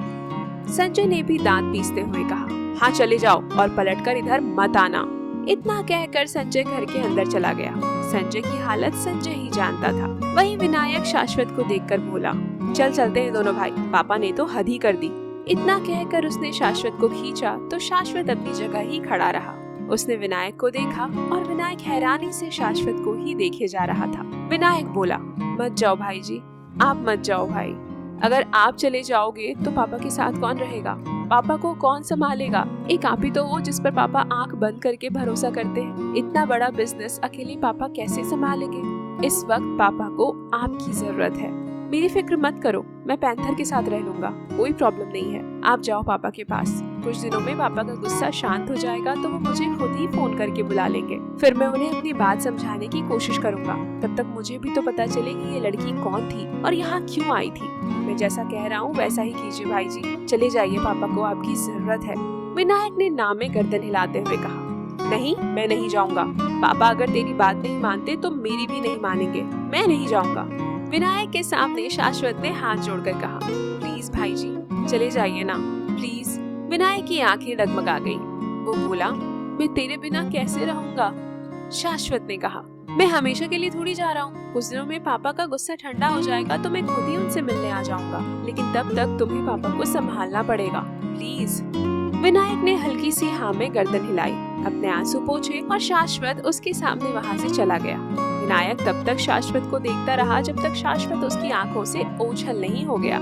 संजय ने भी दांत पीसते हुए कहा, हाँ चले जाओ और पलटकर इधर मत आना। इतना कहकर संजय घर के अंदर चला गया। संजय की हालत संजय ही जानता था। वहीं विनायक शाश्वत को देखकर बोला, चल चलते हैं दोनों भाई, पापा ने तो हद ही कर दी। इतना कहकर उसने शाश्वत को खींचा तो शाश्वत अपनी जगह ही खड़ा रहा। उसने विनायक को देखा और विनायक हैरानी से शाश्वत को ही देखे जा रहा था। विनायक बोला, मत जाओ भाई जी, आप मत जाओ भाई। अगर आप चले जाओगे तो पापा के साथ कौन रहेगा? पापा को कौन संभालेगा? एक आप ही तो हो जिस पर पापा आंख बंद करके भरोसा करते हैं। इतना बड़ा बिजनेस अकेले पापा कैसे संभालेंगे? इस वक्त पापा को आपकी जरूरत है। मेरी फिक्र मत करो, मैं पैंथर के साथ रह लूंगा, कोई प्रॉब्लम नहीं है। आप जाओ पापा के पास। कुछ दिनों में पापा का गुस्सा शांत हो जाएगा तो वो मुझे खुद ही फोन करके बुला लेंगे। फिर मैं उन्हें अपनी बात समझाने की कोशिश करूंगा। तब तक मुझे भी तो पता चलेगी ये लड़की कौन थी और यहाँ क्यों आई थी। मैं जैसा कह रहा हूँ वैसा ही कीजिए भाई जी, चले जाइए, पापा को आपकी जरूरत है। विनायक ने नाम में गर्दन हिलाते हुए कहा, नहीं, मैं नहीं जाऊंगा। पापा अगर तेरी बात नहीं मानते तो मेरी भी नहीं मानेंगे। मैं नहीं जाऊंगा। विनायक के सामने शाश्वत ने हाथ जोड़कर कहा, प्लीज भाई जी चले जाइए ना, प्लीज। विनायक की आंखें डगमगा गई। वो बोला, मैं तेरे बिना कैसे रहूंगा? शाश्वत ने कहा, मैं हमेशा के लिए थोड़ी जा रहा हूँ। कुछ दिनों में पापा का गुस्सा ठंडा हो जाएगा तो मैं खुद ही उनसे मिलने आ जाऊंगा, लेकिन तब तक तुम्हें पापा को संभालना पड़ेगा, प्लीज। विनायक ने हल्की सी हाँ में गर्दन हिलाई, अपने आंसू पोंछे और शाश्वत उसके सामने वहाँ से चला गया। विनायक तब तक शाश्वत को देखता रहा जब तक शाश्वत उसकी आंखों से ओझल नहीं हो गया।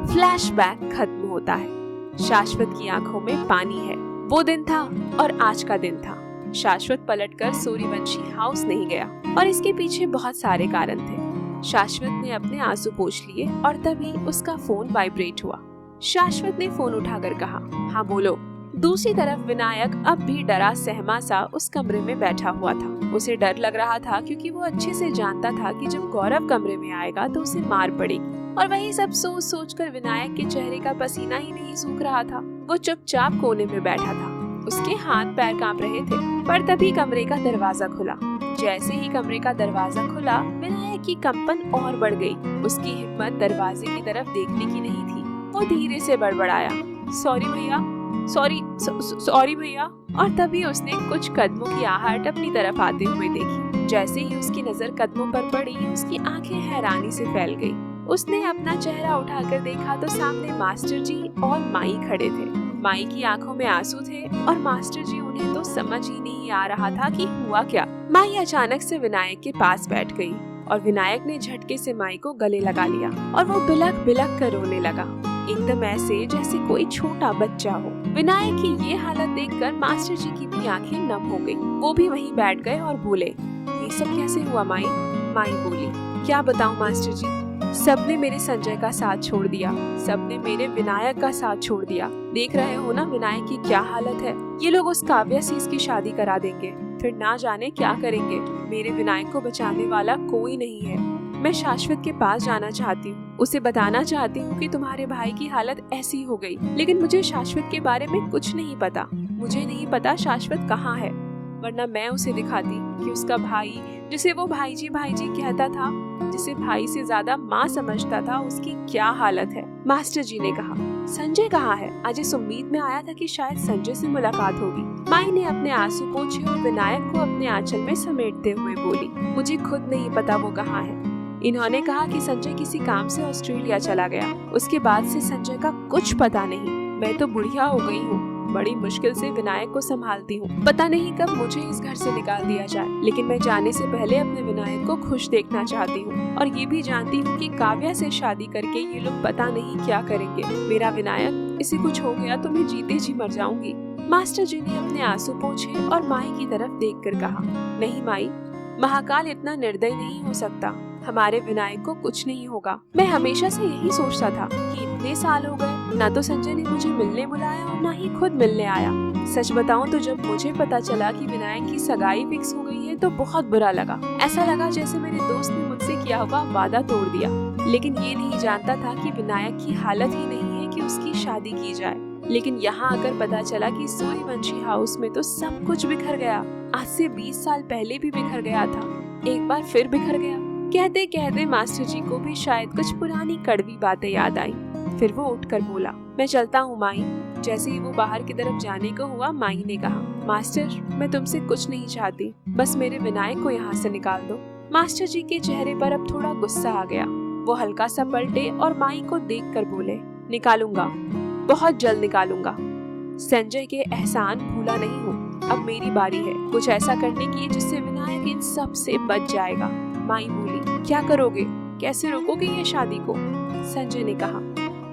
फ्लैशबैक खत्म होता है। शाश्वत की आंखों में पानी है। वो दिन था और आज का दिन था। शाश्वत पलटकर सूर्यवंशी हाउस नहीं गया और इसके पीछे बहुत सारे कारण थे। शाश्वत ने अपने आंसू पोंछ लिए और तभी उसका फोन वाइब्रेट हुआ। शाश्वत ने फोन उठाकर कहा, हाँ बोलो। दूसरी तरफ विनायक अब भी डरा सहमा सा उस कमरे में बैठा हुआ था। उसे डर लग रहा था क्योंकि वो अच्छे से जानता था कि जब गौरव कमरे में आएगा तो उसे मार पड़ेगी। और वही सब सोच सोच कर विनायक के चेहरे का पसीना ही नहीं सूख रहा था। वो चुपचाप कोने में बैठा था। उसके हाथ पैर कांप रहे थे। पर तभी कमरे का दरवाजा खुला। जैसे ही कमरे का दरवाजा खुला, विनायक की कंपन और बढ़ गई। उसकी हिम्मत दरवाजे की तरफ देखने की नहीं थी। वो धीरे से बड़बड़ाया, सॉरी भैया, सॉरी भैया। और तभी उसने कुछ कदमों की आहट अपनी तरफ आते हुए देखी। जैसे ही उसकी नजर कदमों पर पड़ी, उसकी आंखें हैरानी से फैल गई। उसने अपना चेहरा उठाकर देखा तो सामने मास्टर जी और माई खड़े थे। माई की आंखों में आंसू थे और मास्टर जी उन्हें तो समझ ही नहीं आ रहा था कि हुआ क्या। माई अचानक से विनायक के पास बैठ गई और विनायक ने झटके से माई को गले लगा लिया और वो बिलख बिलख कर रोने लगा, एकदम ऐसे जैसे कोई छोटा बच्चा हो। विनायक की ये हालत देखकर मास्टर जी की भी आंखें नम हो गई। वो भी वहीं बैठ गए और बोले, ये सब कैसे हुआ माई? माई बोली, क्या बताऊं मास्टर जी, सबने मेरे संजय का साथ छोड़ दिया, सबने मेरे विनायक का साथ छोड़ दिया। देख रहे हो ना विनायक की क्या हालत है। ये लोग उस काव्या से इसकी शादी करा देंगे, फिर ना जाने क्या करेंगे। मेरे विनायक को बचाने वाला कोई नहीं है। मैं शाश्वत के पास जाना चाहती हूँ, उसे बताना चाहती हूँ कि तुम्हारे भाई की हालत ऐसी हो गई, लेकिन मुझे शाश्वत के बारे में कुछ नहीं पता। मुझे नहीं पता शाश्वत कहाँ है, वरना मैं उसे दिखाती कि उसका भाई, जिसे वो भाई जी कहता था, जिसे भाई से ज्यादा माँ समझता था, उसकी क्या हालत है। मास्टर जी ने कहा, संजय कहाँ है? आज इस उम्मीद में आया था कि शायद संजय से मुलाकात होगी। माई ने अपने आंसू पोंछे और विनायक को अपने आंचल में समेटते हुए बोली, मुझे खुद नहीं पता वो कहाँ है। इन्होंने कहा कि संजय किसी काम से ऑस्ट्रेलिया चला गया, उसके बाद से संजय का कुछ पता नहीं। मैं तो बुढ़िया हो गई हूँ, बड़ी मुश्किल से विनायक को संभालती हूँ। पता नहीं कब मुझे इस घर से निकाल दिया जाए, लेकिन मैं जाने से पहले अपने विनायक को खुश देखना चाहती हूँ। और ये भी जानती हूँ कि काव्या से शादी करके ये लोग पता नहीं क्या करेंगे। मेरा विनायक, इसे कुछ हो गया तो मैं जीते जी मर जाऊंगी। मास्टर जी ने अपने आंसू पोंछे और माई की तरफ देखकर कहा, नहीं माई, महाकाल इतना निर्दयी नहीं हो सकता। हमारे विनायक को कुछ नहीं होगा। मैं हमेशा से यही सोचता था कि इतने साल हो गए, ना तो संजय ने मुझे मिलने बुलाया और ना ही खुद मिलने आया। सच बताऊं तो जब मुझे पता चला कि विनायक की सगाई फिक्स हो गई है तो बहुत बुरा लगा। ऐसा लगा जैसे मेरे दोस्त ने मुझसे किया हुआ वादा तोड़ दिया। लेकिन ये नहीं जानता था कि विनायक की हालत ही नहीं है कि उसकी शादी की जाए। लेकिन यहाँ आकर पता चला कि सूर्यवंशी हाउस में तो सब कुछ बिखर गया। आज से 20 साल पहले भी बिखर गया था, एक बार फिर बिखर गया। कहते कहते मास्टर जी को भी शायद कुछ पुरानी कड़वी बातें याद आई। फिर वो उठकर बोला, मैं चलता हूँ माई। जैसे ही वो बाहर की तरफ जाने को हुआ, माई ने कहा, मास्टर, मैं तुमसे कुछ नहीं चाहती, बस मेरे विनायक को यहाँ से निकाल दो। मास्टर जी के चेहरे पर अब थोड़ा गुस्सा आ गया। वो हल्का सा पलटे और माई को देखकर बोले, निकालूंगा, बहुत जल्द निकालूंगा। संजय के एहसान भूला नहीं हूँ। अब मेरी बारी है कुछ ऐसा करने की जिससे विनायक इन सब से बच जाएगा। माई बोली, क्या करोगे? कैसे रोकोगे ये शादी को? संजय ने कहा,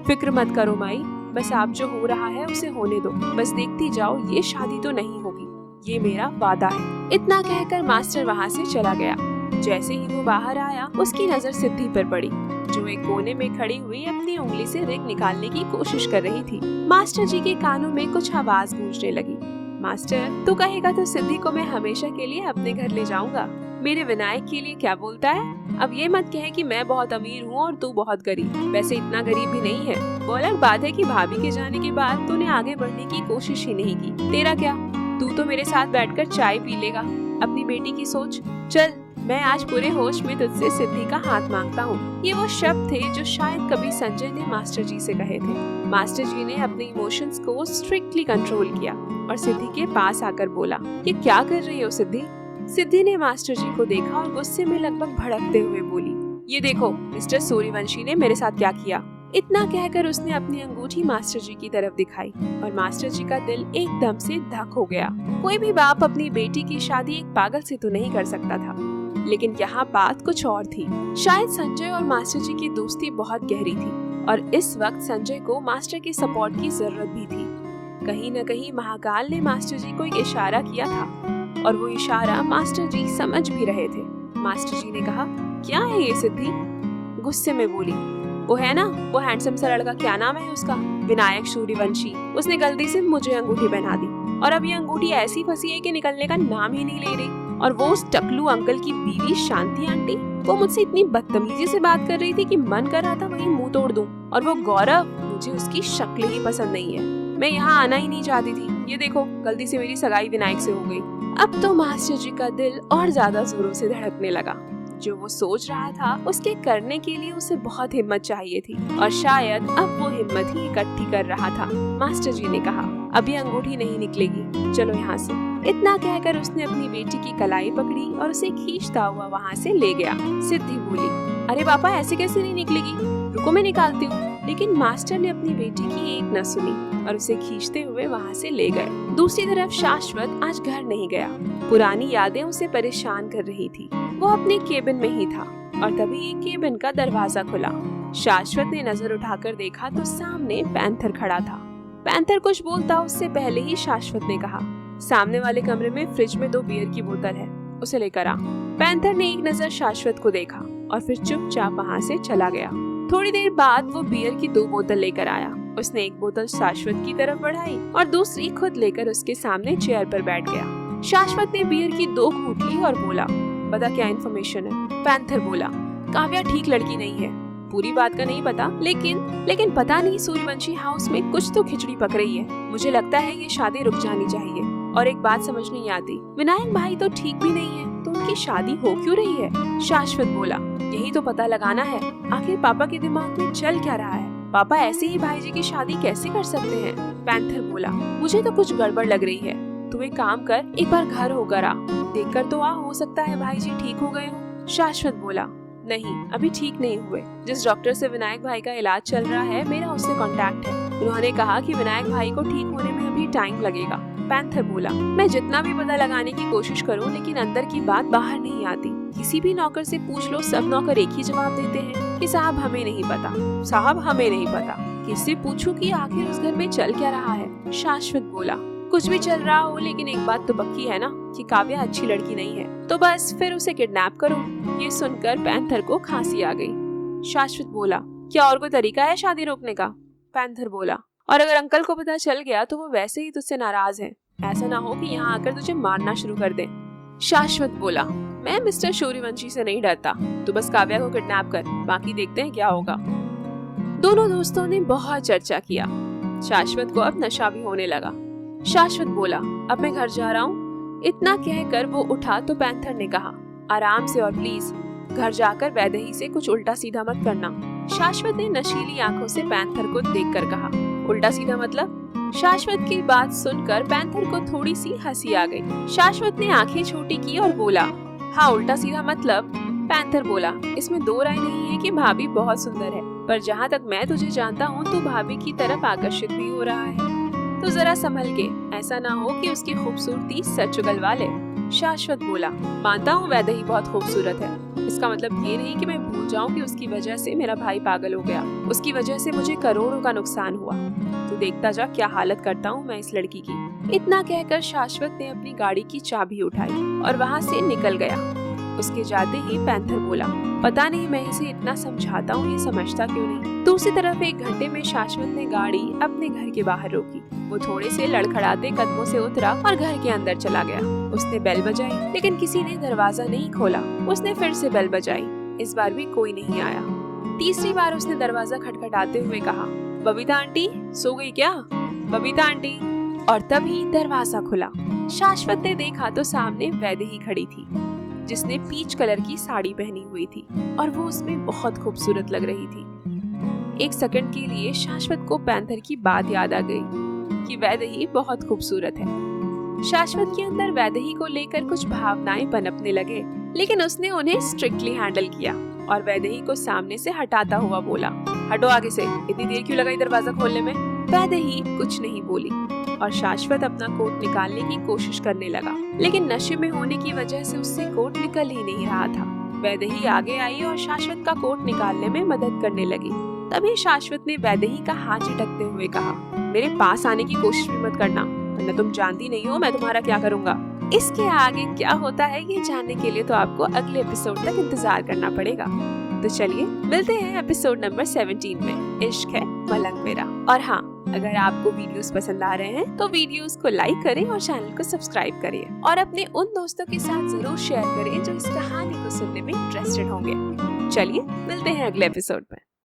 फिक्र मत करो माई, बस आप जो हो रहा है उसे होने दो। बस देखती जाओ, ये शादी तो नहीं होगी, ये मेरा वादा है। इतना कहकर मास्टर वहाँ से चला गया। जैसे ही वो बाहर आया, उसकी नजर सिद्धि पर पड़ी, जो एक कोने में खड़ी हुई अपनी उंगली से रिंग निकालने की कोशिश कर रही थी। मास्टर जी के कानों में कुछ आवाज गूंजने लगी, मास्टर, तू कहेगा तो सिद्धि को मैं हमेशा के लिए अपने घर ले जाऊंगा। मेरे विनायक के लिए क्या बोलता है? अब ये मत कहे कि मैं बहुत अमीर हूँ और तू बहुत गरीब। वैसे इतना गरीब भी नहीं है। वो अलग बात है कि भाभी के जाने के बाद तूने आगे बढ़ने की कोशिश ही नहीं की। तेरा क्या, तू तो मेरे साथ बैठकर चाय पी लेगा। अपनी बेटी की सोच। चल, मैं आज पूरे होश में तुझसे सिद्धि का हाथ मांगता हूँ। ये वो शब्द थे जो शायद कभी संजय ने मास्टर जी से कहे थे। मास्टर जी ने अपने इमोशंस को स्ट्रिक्टली कंट्रोल किया और सिद्धि के पास आकर बोला, ये क्या कर रही हो सिद्धि? सिद्धि ने मास्टर जी को देखा और गुस्से में लगभग भड़कते हुए बोली, ये देखो मिस्टर सूर्यवंशी ने मेरे साथ क्या किया। इतना कहकर उसने अपनी अंगूठी मास्टर जी की तरफ दिखाई और मास्टर जी का दिल एकदम से धक हो गया। कोई भी बाप अपनी बेटी की शादी एक पागल से तो नहीं कर सकता था, लेकिन यहाँ बात कुछ और थी। शायद संजय और मास्टर जी की दोस्ती बहुत गहरी थी और इस वक्त संजय को मास्टर की सपोर्ट की जरूरत भी थी। कहीं न कहीं महाकाल ने मास्टर जी को एक इशारा किया था और वो इशारा मास्टर जी समझ भी रहे थे। मास्टर जी ने कहा, क्या है ये सिद्धि? गुस्से में बोली, वो है ना वो हैंडसम सा लड़का, क्या नाम है उसका? विनायक सूर्यवंशी। उसने गलती से मुझे अंगूठी पहना दी और अब ये अंगूठी ऐसी फंसी है कि निकलने का नाम ही नहीं ले रही। और वो उस टकलू अंकल की बीवी शांति आंटी, वो मुझसे इतनी बदतमीजी से बात कर रही थी कि मन कर रहा था वहीं मुंह तोड़ दूं। और वो गौरव, मुझे उसकी शक्ल ही पसंद नहीं है। मैं यहाँ आना ही नहीं चाहती थी। ये देखो, गलती से मेरी सगाई विनायक से हो गई। अब तो मास्टर जी का दिल और ज्यादा जोरों से धड़कने लगा। जो वो सोच रहा था उसके करने के लिए उसे बहुत हिम्मत चाहिए थी और शायद अब वो हिम्मत ही इकट्ठी कर रहा था। मास्टर जी ने कहा, अभी अंगूठी नहीं निकलेगी, चलो यहाँ से। इतना कहकर उसने अपनी बेटी की कलाई पकड़ी और उसे खींचता हुआ वहाँ से ले गया। सिद्धि बोली, अरे पापा ऐसे कैसे नहीं निकलेगी, रुको मैं निकालती हूँ। लेकिन मास्टर ने अपनी बेटी की एक न सुनी और उसे खींचते हुए वहाँ से ले गए। दूसरी तरफ शाश्वत आज घर नहीं गया। पुरानी यादें उसे परेशान कर रही थी। वो अपने केबिन में ही था और तभी केबिन का दरवाजा खुला। शाश्वत ने नजर उठाकर देखा तो सामने पैंथर खड़ा था। पैंथर कुछ बोलता उससे पहले ही शाश्वत ने कहा, सामने वाले कमरे में फ्रिज में 2 बियर की बोतल है, उसे लेकर आ। पैंथर ने एक नजर शाश्वत को देखा और फिर चुपचाप वहाँ से चला गया। थोड़ी देर बाद वो बियर की 2 बोतल लेकर आया। उसने एक बोतल शाश्वत की तरफ बढ़ाई और दूसरी खुद लेकर उसके सामने चेयर पर बैठ गया। शाश्वत ने बियर की 2 घूंट ली और बोला, बता क्या इन्फॉर्मेशन है। पैंथर बोला, काव्या ठीक लड़की नहीं है, पूरी बात का नहीं पता, लेकिन पता नहीं सूर्यवंशी हाउस में कुछ तो खिचड़ी पक रही है। मुझे लगता है ये शादी रुक जानी चाहिए। और एक बात समझ नहीं आती, विनायक भाई तो ठीक भी नहीं है, तो उनकी शादी हो क्यों रही है। शाश्वत बोला, यही तो पता लगाना है, आखिर पापा के दिमाग में चल क्या रहा है। पापा ऐसे ही भाई जी की शादी कैसे कर सकते हैं। पैंथर बोला, मुझे तो कुछ गड़बड़ लग रही है। तू एक काम कर, एक बार घर होकर आ, देखकर तो आ, हो सकता है भाई जी ठीक हो गए हो। शाश्वत बोला, नहीं अभी ठीक नहीं हुए। जिस डॉक्टर से विनायक भाई का इलाज चल रहा है मेरा उससे कांटेक्ट है। उन्होंने कहा कि विनायक भाई को ठीक होने में अभी टाइम लगेगा। पैंथर बोला, मैं जितना भी पता लगाने की कोशिश करूं लेकिन अंदर की बात बाहर नहीं आती। किसी भी नौकर से पूछ लो, सब नौकर एक ही जवाब देते हैं कि साहब हमें नहीं पता, साहब हमें नहीं पता। किससे पूछूं कि आखिर उस घर में चल क्या रहा है। शाश्वत बोला, कुछ भी चल रहा हो लेकिन एक बात तो पक्की है ना कि काव्या अच्छी लड़की नहीं है, तो बस फिर उसे किडनैप करो। ये सुनकर पैंथर को खांसी आ गई। शाश्वत बोला, क्या और कोई तरीका है शादी रोकने का। पैंथर बोला, और अगर अंकल को पता चल गया तो वो वैसे ही तुझसे नाराज है, ऐसा ना हो कि यहाँ आकर तुझे मारना शुरू कर दे। शाश्वत बोला, मैं मिस्टर सूर्यवंशी से नहीं डरता, तू बस काव्या को किडनैप कर, बाकी देखते हैं क्या होगा। दोनों दोस्तों ने बहुत चर्चा किया। शाश्वत को अब नशा भी होने लगा। शाश्वत बोला, अब मैं घर जा रहा हूँ। इतना कहकर वो उठा तो पैंथर ने कहा, आराम से और प्लीज घर जाकर वैदेही से कुछ उल्टा सीधा मत करना। शाश्वत ने नशीली आंखों से पैंथर को देखकर कहा, उल्टा सीधा मतलब। शाश्वत की बात सुनकर पैंथर को थोड़ी सी हंसी आ गई। शाश्वत ने आंखें छोटी की और बोला, हाँ उल्टा सीधा मतलब। पैंथर बोला, इसमें 2 राय नहीं है कि भाभी बहुत सुंदर है, पर जहाँ तक मैं तुझे जानता हूँ तो भाभी की तरफ आकर्षित भी हो रहा है, तो जरा संभल के, ऐसा ना हो कि उसकी खूबसूरती सच उगलवा ले। शाश्वत बोला, मानता हूँ वैदेही बहुत खूबसूरत है, इसका मतलब ये नहीं कि मैं भूल जाऊँ कि उसकी वजह से मेरा भाई पागल हो गया, उसकी वजह से मुझे करोड़ों का नुकसान हुआ। तो देखता जा क्या हालत करता हूँ मैं इस लड़की की। इतना कहकर शाश्वत ने अपनी गाड़ी की चाबी उठाई और वहाँ से निकल गया। उसके जाते ही पैंथर बोला, पता नहीं मैं इसे इतना समझाता हूँ ये समझता क्यों नहीं। दूसरी तरफ 1 घंटे में शाश्वत ने गाड़ी अपने घर के बाहर रोकी। वो थोड़े से लड़खड़ाते कदमों से उतरा और घर के अंदर चला गया। उसने बेल बजाई लेकिन किसी ने दरवाजा नहीं खोला। उसने फिर से बेल बजाई, इस बार भी कोई नहीं आया। तीसरी बार उसने दरवाजा खटखटाते हुए कहा, बबीता आंटी सो गई क्या, बबीता आंटी। और तभी दरवाजा खुला। शाश्वत ने देखा तो सामने वैदेही खड़ी थी, जिसने पीच कलर की साड़ी पहनी हुई थी और वो उसमें बहुत खूबसूरत लग रही थी। 1 सेकंड के लिए शाश्वत को पैंथर की बात याद आ गई कि वैदेही बहुत खूबसूरत है। शाश्वत के अंदर वैदेही को लेकर कुछ भावनाएं पनपने लगे, लेकिन उसने उन्हें स्ट्रिक्टली हैंडल किया और वैदेही को सामने से हटाता हुआ बोला, हटो आगे से, इतनी देर क्यों लगाई दरवाजा खोलने में। वैदेही कुछ नहीं बोली और शाश्वत अपना कोट निकालने की कोशिश करने लगा, लेकिन नशे में होने की वजह से उससे कोट निकल ही नहीं रहा था। वैदेही आगे आई और शाश्वत का कोट निकालने में मदद करने लगी। तभी शाश्वत ने वैदेही का हाथ झटकते हुए कहा, मेरे पास आने की कोशिश भी मत करना, वरना तुम जानती नहीं हो मैं तुम्हारा क्या करूँगा। इसके आगे क्या होता है ये जानने के लिए तो आपको अगले एपिसोड तक इंतजार करना पड़ेगा। तो चलिए मिलते हैं एपिसोड नंबर 17 में, इश्क है मलंग मेरा। और हाँ, अगर आपको वीडियोस पसंद आ रहे हैं तो वीडियोस को लाइक करें और चैनल को सब्सक्राइब करिए और अपने उन दोस्तों के साथ जरूर शेयर करें जो इस कहानी को सुनने में इंटरेस्टेड होंगे। चलिए मिलते हैं अगले एपिसोड में।